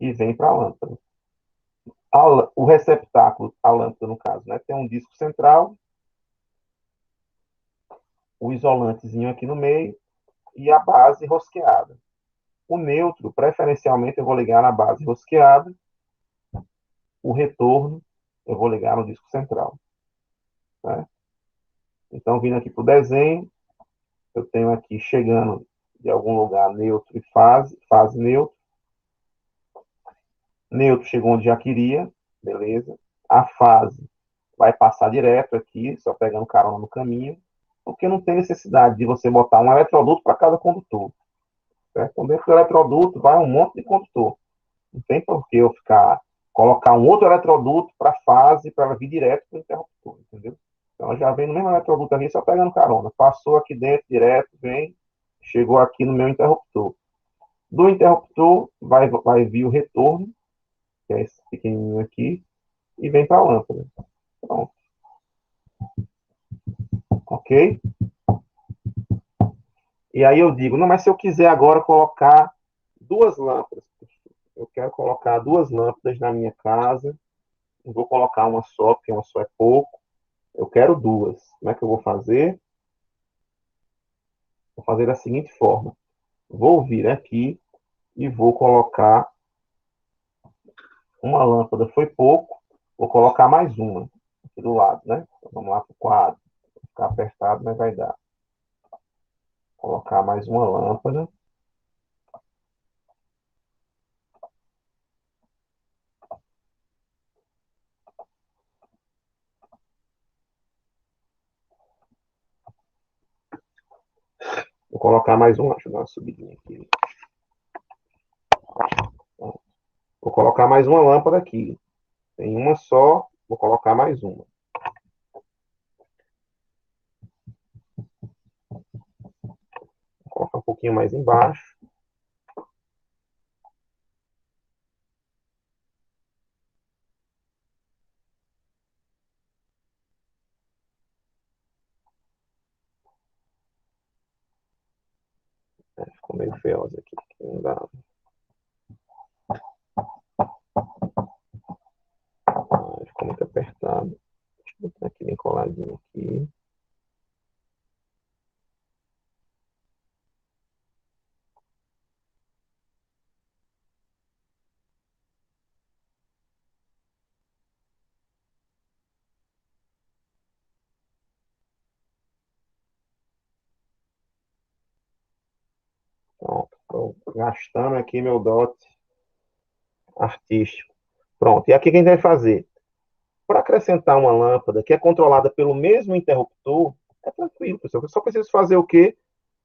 [SPEAKER 4] e vem para a lâmpada. O receptáculo, a lâmpada no caso, né? Tem um disco central, o isolantezinho aqui no meio e a base rosqueada. O neutro, preferencialmente, eu vou ligar na base rosqueada. O retorno, eu vou ligar no disco central. Tá? Então, vindo aqui para o desenho, eu tenho aqui chegando de algum lugar neutro e fase neutro. Neutro chegou onde já queria, beleza. A fase vai passar direto aqui, só pegando carona no caminho, porque não tem necessidade de você botar um eletroduto para cada condutor. Certo? Então, dentro do eletroduto vai um monte de condutor. Não tem por que eu colocar um outro eletroduto para a fase, para ela vir direto para o interruptor, entendeu? Então, já vem no mesmo eletroduto aqui, só pegando carona. Passou aqui dentro, direto, vem, chegou aqui no meu interruptor. Do interruptor, vai vir o retorno, que é esse pequenininho aqui, e vem para a lâmpada. Pronto. Ok? E aí eu digo, não, mas se eu quiser agora colocar duas lâmpadas, eu quero colocar duas lâmpadas na minha casa, não vou colocar uma só, porque uma só é pouco, eu quero duas. Como é que eu vou fazer? Vou fazer da seguinte forma. Vou vir aqui e vou colocar uma lâmpada, foi pouco, vou colocar mais uma aqui do lado, né? Então, vamos lá para o quadro. Vai ficar apertado, mas vai dar. Colocar mais uma lâmpada. Vou colocar mais uma, deixa eu dar uma subidinha aqui. Vou colocar mais uma lâmpada aqui. Tem uma só, vou colocar mais uma. Vou colocar um pouquinho mais embaixo. Ficou meio feiosa aqui, não dá. Ficou muito apertado. Deixa eu botar aqui bem coladinho aqui. Pronto, estou gastando aqui meu dote artístico. Pronto, e aqui o que a gente vai fazer? Para acrescentar uma lâmpada que é controlada pelo mesmo interruptor, é tranquilo, pessoal. Eu só preciso fazer o quê?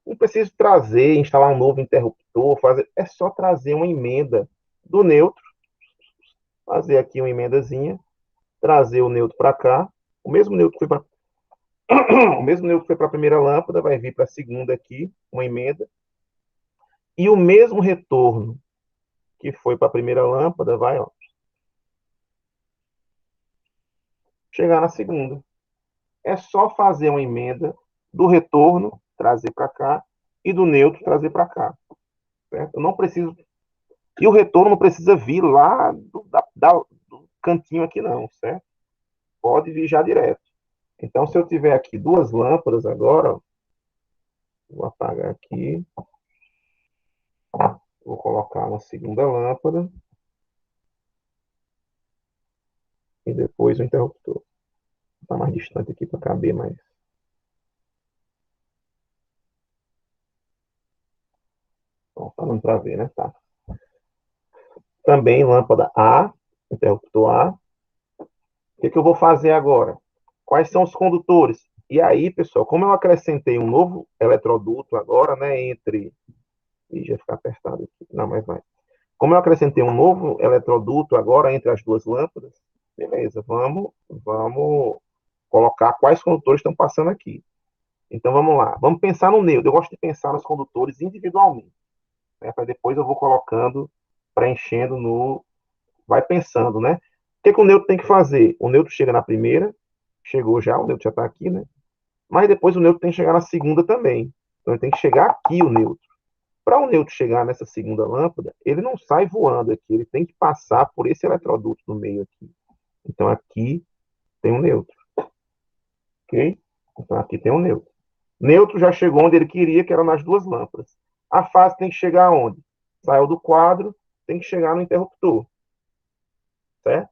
[SPEAKER 4] Não preciso trazer, instalar um novo interruptor, é só trazer uma emenda do neutro, fazer aqui uma emendazinha, trazer o neutro para cá, o mesmo neutro que foi para o mesmo neutro que foi para a primeira lâmpada, vai vir para a segunda aqui, uma emenda, e o mesmo retorno que foi para a primeira lâmpada vai, ó, chegar na segunda. É só fazer uma emenda do retorno, trazer para cá, e do neutro, trazer para cá. Certo? Eu não preciso. E o retorno não precisa vir lá do cantinho aqui, não, certo? Pode vir já direto. Então, se eu tiver aqui duas lâmpadas agora, ó, Vou apagar aqui. Vou colocar uma segunda lâmpada. E depois o interruptor. Está mais distante aqui para caber mais. Bom, tá dando para ver, né? Tá. Também lâmpada A, interruptor A. O que eu vou fazer agora? Quais são os condutores? E aí, pessoal, como eu acrescentei um novo eletroduto agora, né, entre... Ih, já ficar apertado aqui. Não, mas vai. Como eu acrescentei um novo eletroduto agora entre as duas lâmpadas, beleza, vamos colocar quais condutores estão passando aqui. Então, vamos lá. Vamos pensar no neutro. Eu gosto de pensar nos condutores individualmente, né, para depois eu vou colocando, preenchendo no... Vai pensando, né? O que o neutro tem que fazer? O neutro chega na primeira, chegou já, o neutro já está aqui, né? Mas depois o neutro tem que chegar na segunda também. Então ele tem que chegar aqui o neutro. Para o neutro chegar nessa segunda lâmpada, ele não sai voando aqui, ele tem que passar por esse eletroduto no meio aqui. Então aqui tem um neutro. Ok? Então aqui tem um neutro. Neutro já chegou onde ele queria, que era nas duas lâmpadas. A fase tem que chegar aonde? Saiu do quadro, tem que chegar no interruptor. Certo?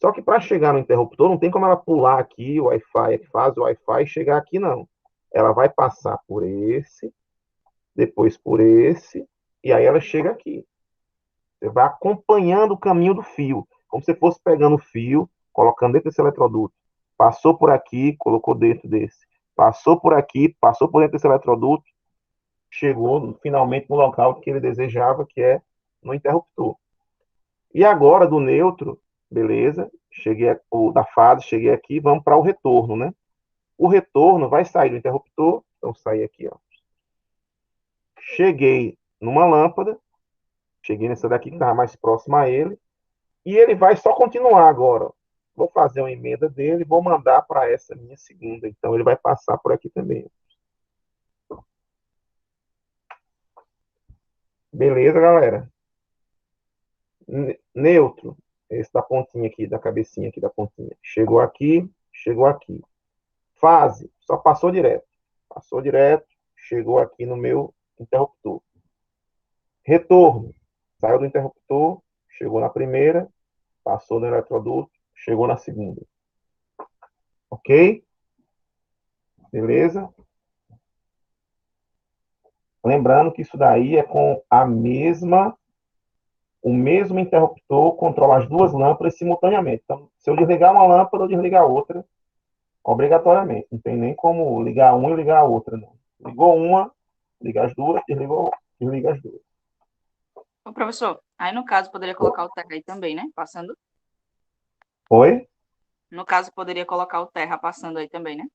[SPEAKER 4] Só que para chegar no interruptor, não tem como ela pular aqui o Wi-Fi, faz o Wi-Fi e chegar aqui, não. Ela vai passar por esse, depois por esse, e aí ela chega aqui. Você vai acompanhando o caminho do fio, como se fosse pegando o fio, colocando dentro desse eletroduto. Passou por aqui, colocou dentro desse. Passou por aqui, passou por dentro desse eletroduto, chegou finalmente no local que ele desejava, que é no interruptor. E agora, do neutro, beleza, cheguei da fase, cheguei aqui, vamos para o retorno, né? O retorno vai sair do interruptor, então sair aqui, ó. Cheguei numa lâmpada, cheguei nessa daqui que estava mais próxima a ele, e ele vai só continuar agora. Vou fazer uma emenda dele, vou mandar para essa minha segunda, então ele vai passar por aqui também. Beleza, galera? Neutro, esse da pontinha aqui, da cabecinha aqui da pontinha. Chegou aqui, chegou aqui. Fase, só passou direto. Passou direto, chegou aqui no meu interruptor. Retorno, saiu do interruptor, chegou na primeira, passou no eletroduto, chegou na segunda. Ok? Beleza? Lembrando que isso daí é com o mesmo interruptor, controla as duas lâmpadas simultaneamente. Então, se eu desligar uma lâmpada, eu desligar outra, obrigatoriamente. Não tem nem como ligar uma e ligar a outra, não. Ligou uma, liga as duas, desliga as duas.
[SPEAKER 5] Ô, professor, aí no caso poderia colocar o terra aí também, né? Passando.
[SPEAKER 4] Oi?
[SPEAKER 5] No caso, poderia colocar o terra passando aí também, né?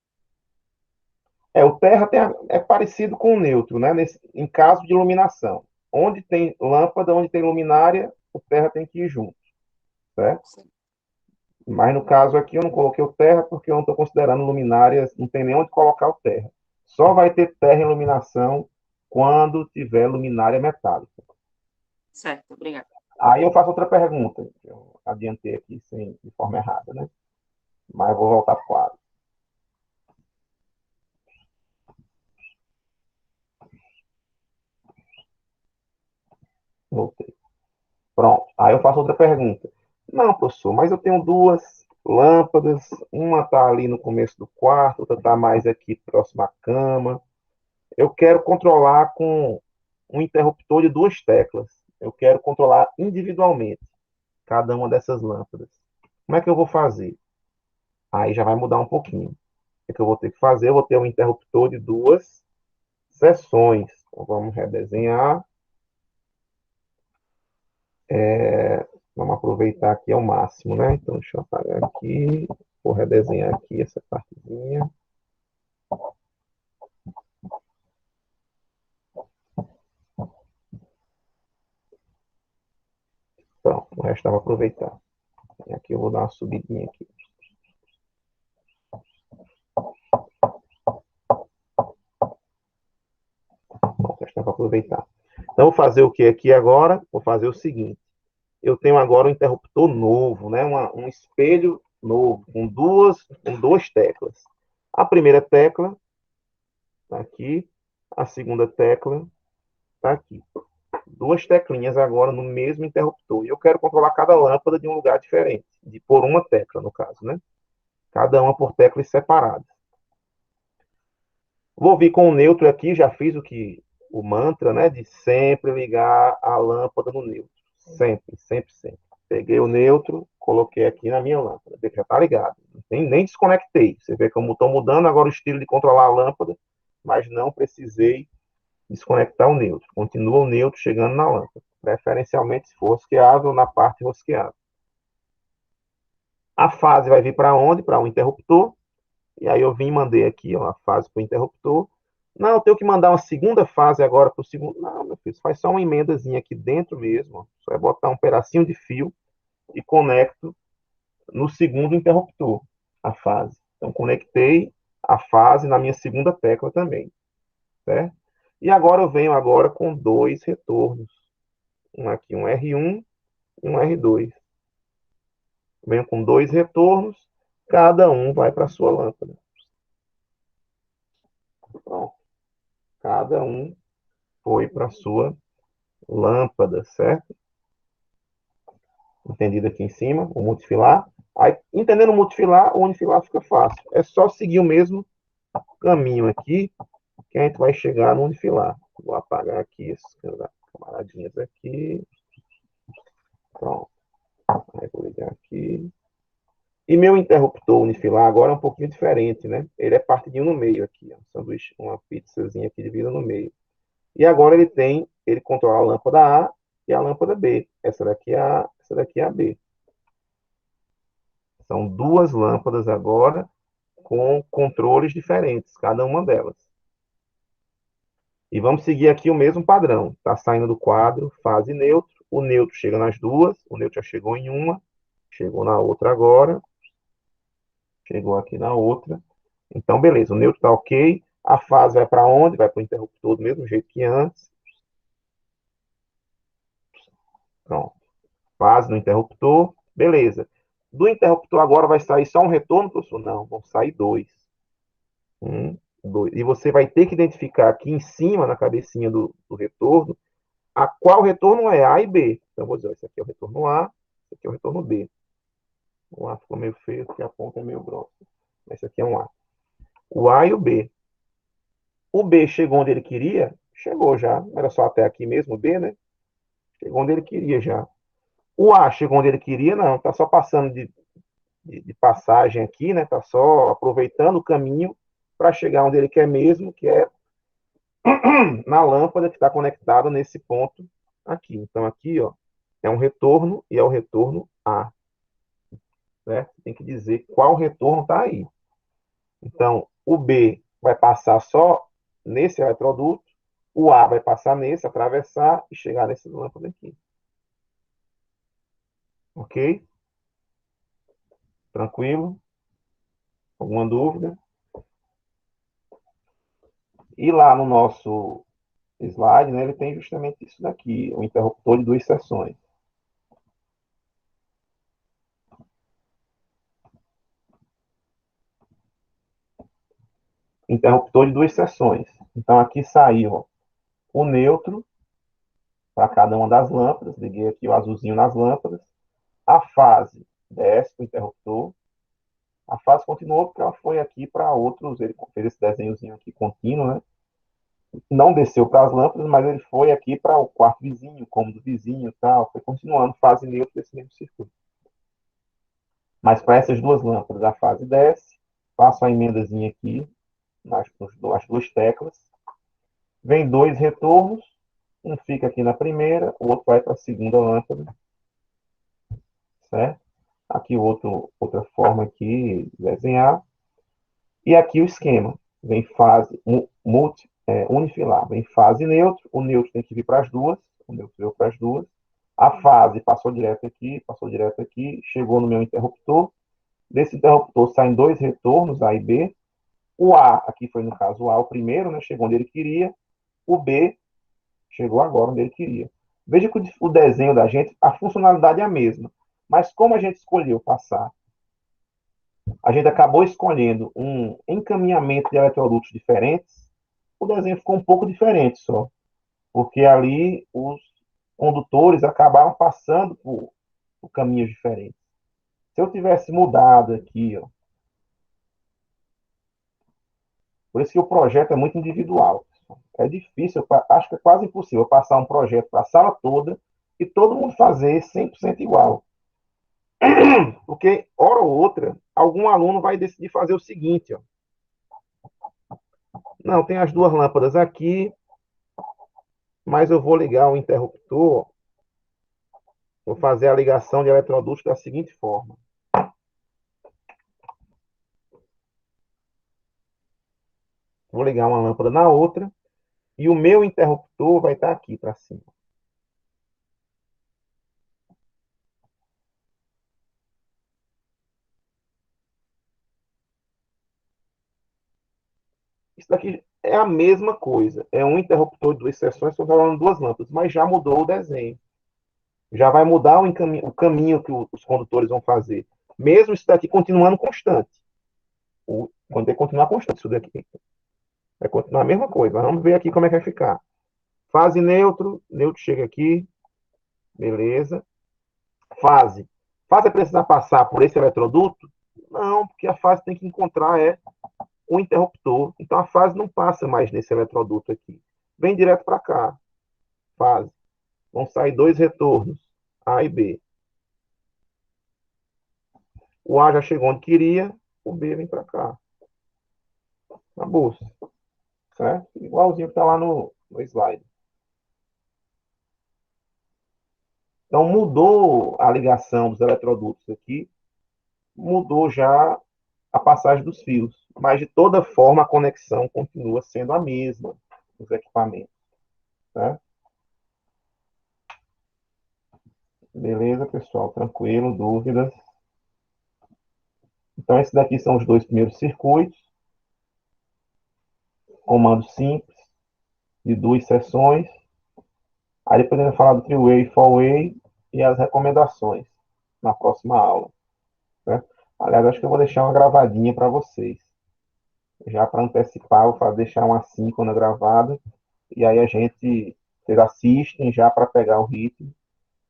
[SPEAKER 4] O terra é parecido com o neutro, né? Em caso de iluminação. Onde tem lâmpada, onde tem luminária, o terra tem que ir junto, certo?
[SPEAKER 5] Sim.
[SPEAKER 4] Mas no caso aqui eu não coloquei o terra porque eu não estou considerando luminárias, não tem nem onde colocar o terra. Só vai ter terra em iluminação quando tiver luminária metálica.
[SPEAKER 5] Certo, obrigada.
[SPEAKER 4] Aí eu faço outra pergunta. Eu adiantei aqui de forma errada, né? Mas eu vou voltar para o quadro. Voltei. Pronto. Aí eu faço outra pergunta. Não, professor, mas eu tenho duas lâmpadas. Uma está ali no começo do quarto, outra está mais aqui próxima à cama. Eu quero controlar com um interruptor de duas teclas. Eu quero controlar individualmente cada uma dessas lâmpadas. Como é que eu vou fazer? Aí já vai mudar um pouquinho. O que eu vou ter que fazer? Eu vou ter um interruptor de duas seções. Então, vamos redesenhar. Vamos aproveitar aqui ao máximo, né? Então, deixa eu apagar aqui. Vou redesenhar aqui essa partezinha. Pronto, o resto eu vou aproveitar. E aqui eu vou dar uma subidinha aqui. Pronto, o resto eu vou aproveitar. Então, vou fazer o que aqui agora? Vou fazer o seguinte. Eu tenho agora um interruptor novo, né? Um espelho novo, com duas teclas. A primeira tecla, tá aqui, A segunda tecla está aqui. Duas teclinhas agora no mesmo interruptor. E eu quero controlar cada lâmpada de um lugar diferente, por uma tecla, no caso, né? Cada uma por teclas separadas. Vou vir com o neutro aqui, já fiz o mantra, né? De sempre ligar a lâmpada no neutro. Sempre, sempre, sempre. Peguei o neutro, coloquei aqui na minha lâmpada. Já está ligado. Nem desconectei. Você vê como estou mudando agora o estilo de controlar a lâmpada, mas não precisei desconectar o neutro. Continua o neutro chegando na lâmpada. Preferencialmente se for rosqueável, na parte rosqueável. A fase vai vir para onde? Para o interruptor. E aí eu vim e mandei aqui ó, a fase para o interruptor. Não, eu tenho que mandar uma segunda fase agora para o segundo. Não, meu filho, faz só uma emendazinha aqui dentro mesmo. Ó. Só é botar um pedacinho de fio e conecto no segundo interruptor a fase. Então, conectei a fase na minha segunda tecla também. Certo? E agora eu venho agora com dois retornos. Um aqui, um R1 e um R2. Venho com dois retornos, cada um vai para a sua lâmpada. Pronto. Cada um foi para a sua lâmpada, certo? Entendido aqui em cima, o multifilar. Aí, entendendo o multifilar, o unifilar fica fácil. É só seguir o mesmo caminho aqui, que a gente vai chegar no unifilar. Vou apagar aqui esses camaradinhas aqui. Pronto. Aí vou ligar aqui. E meu interruptor unifilar agora é um pouquinho diferente, né? Ele é partidinho no meio aqui, ó, um sanduíche, uma pizzazinha aqui dividida no meio. E agora ele controla a lâmpada A e a lâmpada B. Essa daqui é A, essa daqui é a B. São duas lâmpadas agora com controles diferentes, cada uma delas. E vamos seguir aqui o mesmo padrão. Está saindo do quadro, fase neutro. O neutro chega nas duas. O neutro já chegou em uma. Chegou na outra agora. Chegou aqui na outra. Então, beleza. O neutro está ok. A fase vai para onde? Vai para o interruptor do mesmo jeito que antes. Pronto. Fase no interruptor. Beleza. Do interruptor agora vai sair só um retorno, professor? Não, vão sair dois. Dois. E você vai ter que identificar aqui em cima, na cabecinha do retorno, a qual retorno é A e B. Então, vou dizer, esse aqui é o retorno A, esse aqui é o retorno B. O A ficou meio feio, porque a ponta é meio grossa. Esse aqui é um A. O A e o B. O B chegou onde ele queria? Chegou já. Era só até aqui mesmo o B, né? Chegou onde ele queria já. O A chegou onde ele queria? Não, está só passando de passagem aqui, né? Está só aproveitando o caminho para chegar onde ele quer mesmo, que é na lâmpada que está conectada nesse ponto aqui. Então, aqui, ó, é um retorno e é o retorno A. Certo? Tem que dizer qual retorno está aí. Então, o B vai passar só nesse eletroduto, o A vai passar nesse, atravessar e chegar nesse lâmpada aqui. Ok? Tranquilo? Alguma dúvida? E lá no nosso slide, né, ele tem justamente isso daqui, o interruptor de duas seções. Interruptor de duas seções. Então, aqui saiu o neutro para cada uma das lâmpadas. Liguei aqui o azulzinho nas lâmpadas. A fase desce para o interruptor. A fase continuou porque ela foi aqui para outros. Ele fez esse desenhozinho aqui contínuo, né? Não desceu para as lâmpadas, mas ele foi aqui para o quarto vizinho, cômodo vizinho e tal. Foi continuando fase neutra desse mesmo circuito. Mas para essas duas lâmpadas, a fase desce. Faço a emendazinha aqui nas duas teclas. Vem dois retornos. Um fica aqui na primeira, o outro vai para a segunda lâmpada. Certo? Aqui outra forma aqui de desenhar. E aqui o esquema. Vem fase unifilar. Vem fase neutro. O neutro tem que vir para as duas. O neutro veio para as duas. A fase passou direto aqui, chegou no meu interruptor. Desse interruptor saem dois retornos, A e B. O A, aqui foi no caso o A, o primeiro, né? Chegou onde ele queria. O B chegou agora onde ele queria. Veja que o desenho da gente, a funcionalidade é a mesma. Mas como a gente escolheu passar, a gente acabou escolhendo um encaminhamento de eletrodutos diferentes, o desenho ficou um pouco diferente só, porque ali os condutores acabaram passando por caminhos diferentes. Se eu tivesse mudado aqui, ó, por isso que o projeto é muito individual. É difícil, acho que é quase impossível passar um projeto para a sala toda e todo mundo fazer 100% igual. Porque, hora ou outra, algum aluno vai decidir fazer o seguinte, ó. Não, tem as duas lâmpadas aqui, mas eu vou ligar o interruptor, vou fazer a ligação de eletrodutos da seguinte forma. Vou ligar uma lâmpada na outra, e o meu interruptor vai estar aqui para cima. Isso daqui é a mesma coisa. É um interruptor de duas seções controlando duas lâmpadas, mas já mudou o desenho. Já vai mudar o caminho que os condutores vão fazer. Mesmo isso daqui continuando constante. Quando ele continuar constante, isso daqui vai continuar a mesma coisa. Vamos ver aqui como é que vai ficar. Fase neutro, neutro chega aqui, beleza. Fase. Fase é precisar passar por esse eletroduto? Não, porque a fase tem que encontrar o interruptor. Então a fase não passa mais nesse eletroduto aqui. Vem direto para cá. Fase. Vão sair dois retornos, A e B. O A já chegou onde queria, o B vem para cá. Na bolsa. Certo? Igualzinho que está lá no slide. Então mudou a ligação dos eletrodutos aqui, mudou já a passagem dos fios. Mas de toda forma a conexão continua sendo a mesma dos equipamentos. Certo? Beleza, pessoal? Tranquilo? Dúvidas? Então, esses daqui são os dois primeiros circuitos. Comando simples, de duas seções. Aí depois a gente vai falar do three-way e four-way e as recomendações na próxima aula. Certo? Aliás, acho que eu vou deixar uma gravadinha para vocês. Já para antecipar, eu vou deixar uma síncrona gravada. E aí vocês assistem já para pegar o ritmo.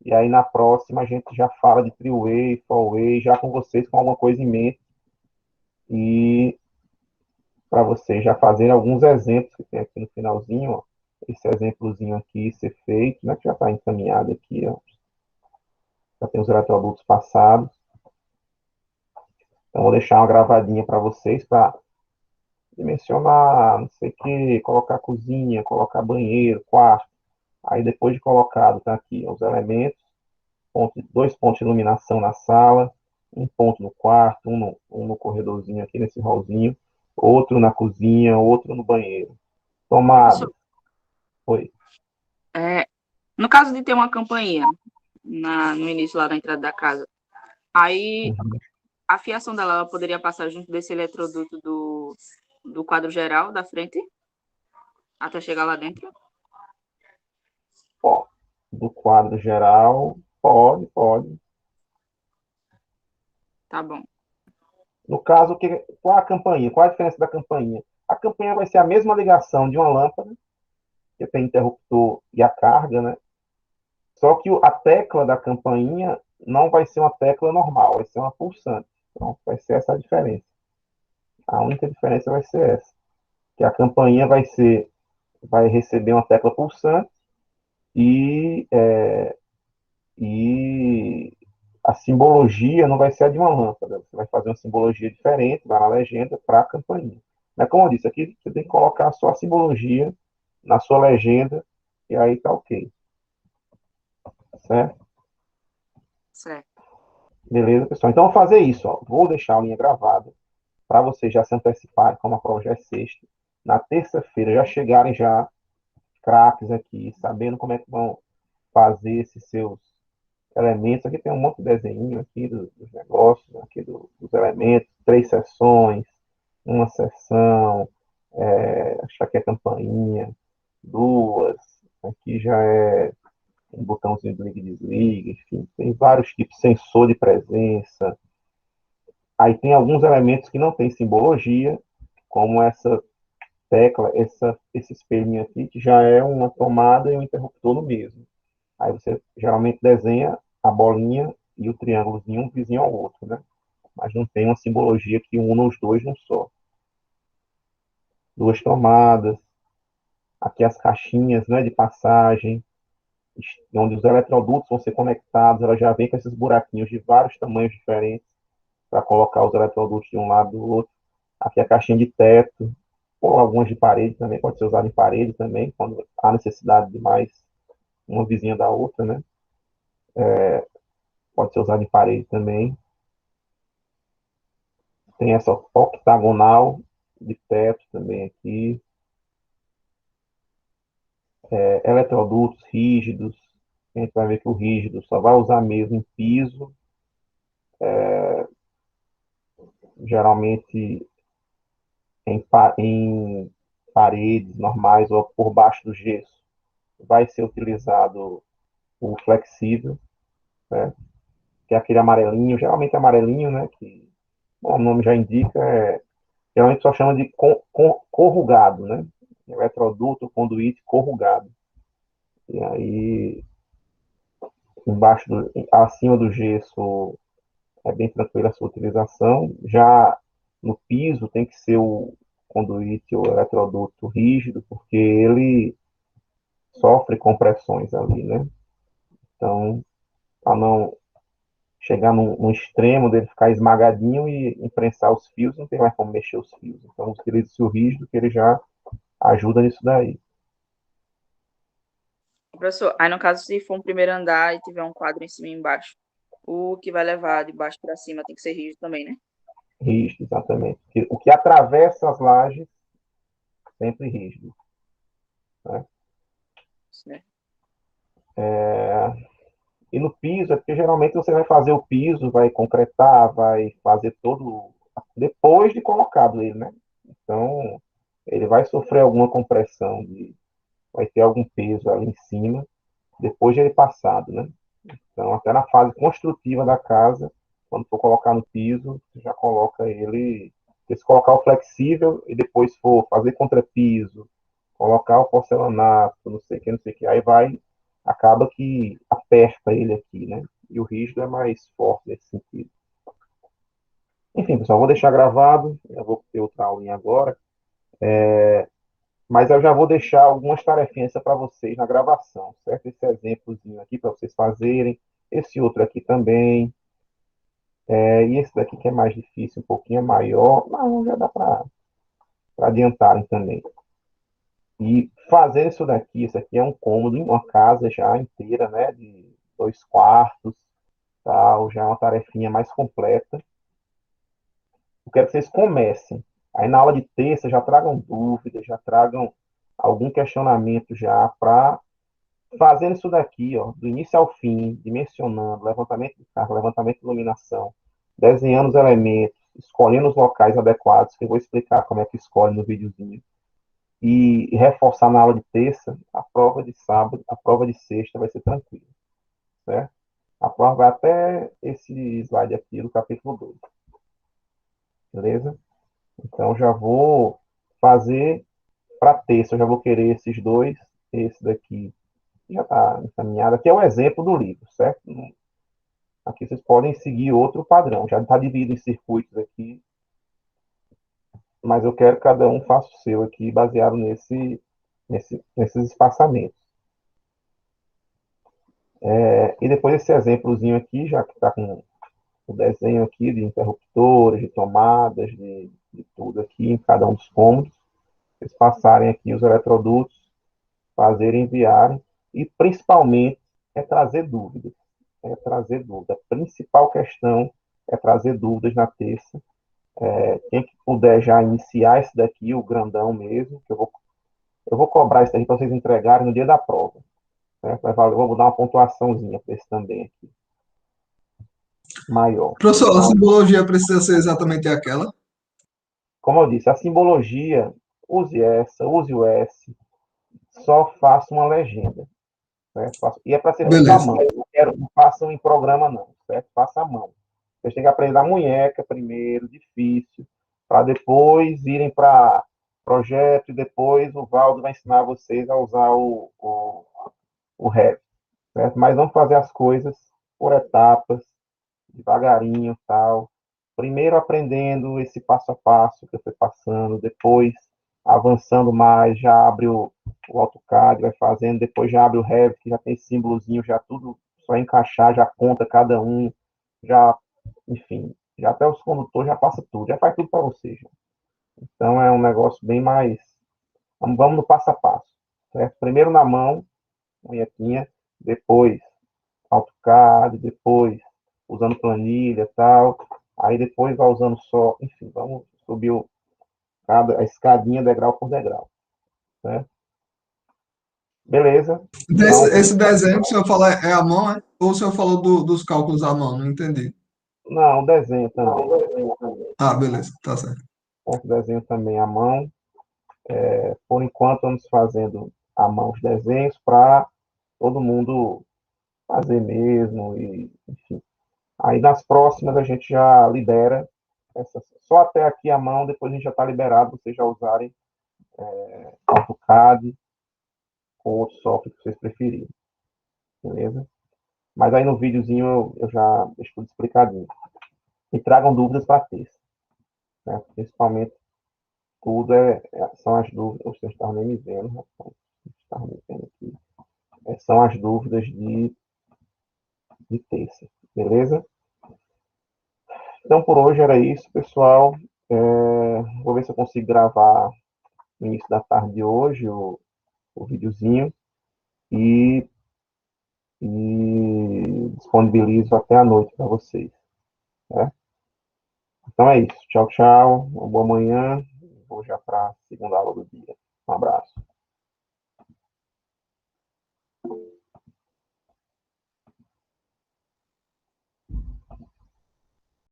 [SPEAKER 4] E aí na próxima a gente já fala de three-way, four-way, já com vocês com alguma coisa em mente. E para vocês já fazerem alguns exemplos que tem aqui no finalzinho, ó. Esse exemplozinho aqui ser feito, né, que já está encaminhado aqui, ó. Já tem os eletrodutos passados. Então, vou deixar uma gravadinha para vocês, para dimensionar, não sei o que, colocar cozinha, colocar banheiro, quarto. Aí, depois de colocado, tá aqui os elementos, dois pontos de iluminação na sala, um ponto no quarto, um no corredorzinho aqui, nesse hallzinho, outro na cozinha, outro no banheiro. Tomada. Oi.
[SPEAKER 5] No caso de ter uma campainha no início lá da entrada da casa, aí a fiação dela poderia passar junto desse eletroduto do quadro geral da frente até chegar lá dentro?
[SPEAKER 4] Ó, do quadro geral, pode.
[SPEAKER 5] Tá bom.
[SPEAKER 4] No caso, qual a campainha? Qual a diferença da campainha? A campainha vai ser a mesma ligação de uma lâmpada, que tem interruptor e a carga, né? Só que a tecla da campainha não vai ser uma tecla normal, vai ser uma pulsante. Então, vai ser essa a diferença. A única diferença vai ser essa. Que a campainha vai receber uma tecla pulsante e a simbologia não vai ser a de uma lâmpada. Você vai fazer uma simbologia diferente, vai na legenda para a campainha. Mas, como eu disse, aqui você tem que colocar só a simbologia na sua legenda e aí tá ok. Certo?
[SPEAKER 5] Certo.
[SPEAKER 4] Beleza, pessoal? Então, eu vou fazer isso. Ó. Vou deixar a linha gravada para vocês já se anteciparem, como a prova já é sexta. Na terça-feira já chegarem já craques aqui, sabendo como é que vão fazer esses seus elementos. Aqui tem um monte de desenho aqui dos negócios, aqui dos elementos, 3 sessões, uma sessão, acho que aqui é campainha, 2, aqui já é um botãozinho de liga e desliga, enfim, tem vários tipos, sensor de presença. Aí tem alguns elementos que não tem simbologia, como essa tecla, esse espelhinho aqui, que já é uma tomada e um interruptor no mesmo. Aí você geralmente desenha a bolinha e o triângulozinho um vizinho ao outro, né? Mas não tem uma simbologia que una os dois num só. Duas tomadas, aqui as caixinhas, né, de passagem, onde os eletrodutos vão ser conectados, ela já vem com esses buraquinhos de vários tamanhos diferentes para colocar os eletrodutos de um lado e do outro. Aqui a caixinha de teto, ou algumas de parede também, pode ser usada em parede também, quando há necessidade de mais uma vizinha da outra, né? Pode ser usada em parede também. Tem essa octagonal de teto também aqui. Eletrodutos rígidos. A gente vai ver que o rígido só vai usar mesmo em piso. Geralmente em paredes normais ou por baixo do gesso. Vai ser utilizado o flexível, né? Que é aquele amarelinho, geralmente amarelinho, né? Que bom, o nome já indica, geralmente só chama de corrugado, né? Eletroduto, conduíte corrugado. E aí, acima do gesso, é bem tranquila a sua utilização. Já no piso, tem que ser o conduíte ou eletroduto rígido, porque ele sofre compressões ali, né? Então, para não chegar no extremo dele ficar esmagadinho e imprensar os fios, não tem mais como mexer os fios. Então, utiliza-se o rígido, que ele já ajuda nisso daí.
[SPEAKER 5] Professor, aí no caso, se for um primeiro andar e tiver um quadro em cima e embaixo, o que vai levar de baixo para cima tem que ser rígido também, né?
[SPEAKER 4] Rígido, exatamente. Porque o que atravessa as lajes, sempre rígido. Né?
[SPEAKER 5] Certo.
[SPEAKER 4] E no piso, é porque geralmente você vai fazer o piso, vai concretar, vai fazer todo depois de colocado ele, né? Então, ele vai sofrer alguma compressão, vai ter algum peso ali em cima, depois de ele passado, né? Então, até na fase construtiva da casa, quando for colocar no piso, você já coloca ele. Se colocar o flexível e depois for fazer contrapiso, colocar o porcelanato, não sei o que, não sei o que, aí acaba que aperta ele aqui, né? E o rígido é mais forte nesse sentido. Enfim, pessoal, vou deixar gravado, eu vou ter outra aulinha agora, mas eu já vou deixar algumas tarefinhas para vocês na gravação, certo? Esse exemplozinho aqui para vocês fazerem, esse outro aqui também, e esse daqui que é mais difícil, um pouquinho maior, mas já dá para adiantarem também. E fazer isso daqui, isso aqui é um cômodo, uma casa já inteira, né, de 2 quartos, tal, já é uma tarefinha mais completa. Eu quero que vocês comecem. Aí na aula de terça já tragam dúvidas, já tragam algum questionamento já para fazer isso daqui, ó, do início ao fim, dimensionando, levantamento de carga, levantamento de iluminação, desenhando os elementos, escolhendo os locais adequados, que eu vou explicar como é que escolhe no videozinho. E reforçar na aula de terça, a prova de sábado, a prova de sexta vai ser tranquila, certo? A prova vai até esse slide aqui do capítulo 2, beleza? Então, já vou fazer para terça, eu já vou querer esses dois, esse daqui já está encaminhado. Aqui é um exemplo do livro, certo? Aqui vocês podem seguir outro padrão, já está dividido em circuitos aqui, mas eu quero que cada um faça o seu aqui, baseado nesses espaçamentos. E depois esse exemplozinho aqui, já que está com o desenho aqui de interruptores, de tomadas, de tudo aqui em cada um dos cômodos, vocês passarem aqui os eletrodutos, fazerem, enviarem, e principalmente é trazer dúvidas. É trazer dúvidas. A principal questão é trazer dúvidas na terça. Quem que puder já iniciar esse daqui, o grandão mesmo, que eu vou cobrar isso daqui para vocês entregarem no dia da prova. Certo? Vou dar uma pontuaçãozinha para esse também aqui. Maior.
[SPEAKER 6] Professor, a
[SPEAKER 4] Então,
[SPEAKER 6] simbologia precisa ser exatamente aquela?
[SPEAKER 4] como eu disse, a simbologia, use essa, use o S, só faça uma legenda. Certo? E é para ser feito à
[SPEAKER 6] Beleza.
[SPEAKER 4] mão. Não façam em programa, não. Certo? Faça à mão. Vocês têm que aprender a munheca primeiro, difícil, para depois irem para projeto, e depois o Valdo vai ensinar vocês a usar o Revit, certo? Mas vamos fazer as coisas por etapas, devagarinho, tal. Primeiro aprendendo esse passo a passo que eu fui passando, depois avançando mais, já abre o AutoCAD, vai fazendo, depois já abre o Revit, que já tem símbolozinho, já tudo, só encaixar, já conta cada um, já, enfim, já até os condutores já passa tudo, já faz tudo para você, já. Então é um negócio bem mais, vamos no passo a passo, certo? Primeiro na mão, punhetinha, depois AutoCAD, depois usando planilha e tal, aí depois vai usando só, enfim, vamos subir a escadinha degrau por degrau, certo? Beleza? Então,
[SPEAKER 6] Esse desenho que o senhor falou é à mão, é? Ou o senhor falou dos cálculos à mão? Não entendi.
[SPEAKER 4] não, desenho também,
[SPEAKER 6] Ah, beleza, tá certo.
[SPEAKER 4] certo? Desenho também à mão. Por enquanto, vamos fazendo à mão os desenhos para todo mundo fazer mesmo, e, enfim. Aí nas próximas a gente já libera, só até aqui à mão, depois a gente já está liberado, vocês já usarem AutoCAD ou outro software que vocês preferirem, beleza? Mas aí no videozinho eu já deixo tudo explicadinho. E tragam dúvidas para texto, né? Principalmente tudo são as dúvidas, vocês estavam nem me vendo, rapaz, estavam me vendo aqui. São as dúvidas de terça, beleza? Então por hoje era isso, pessoal. Vou ver se eu consigo gravar no início da tarde de hoje o videozinho e, e disponibilizo até a noite para vocês, né? Então é isso. Tchau, tchau. Uma boa manhã. Vou já para a segunda aula do dia. Um abraço.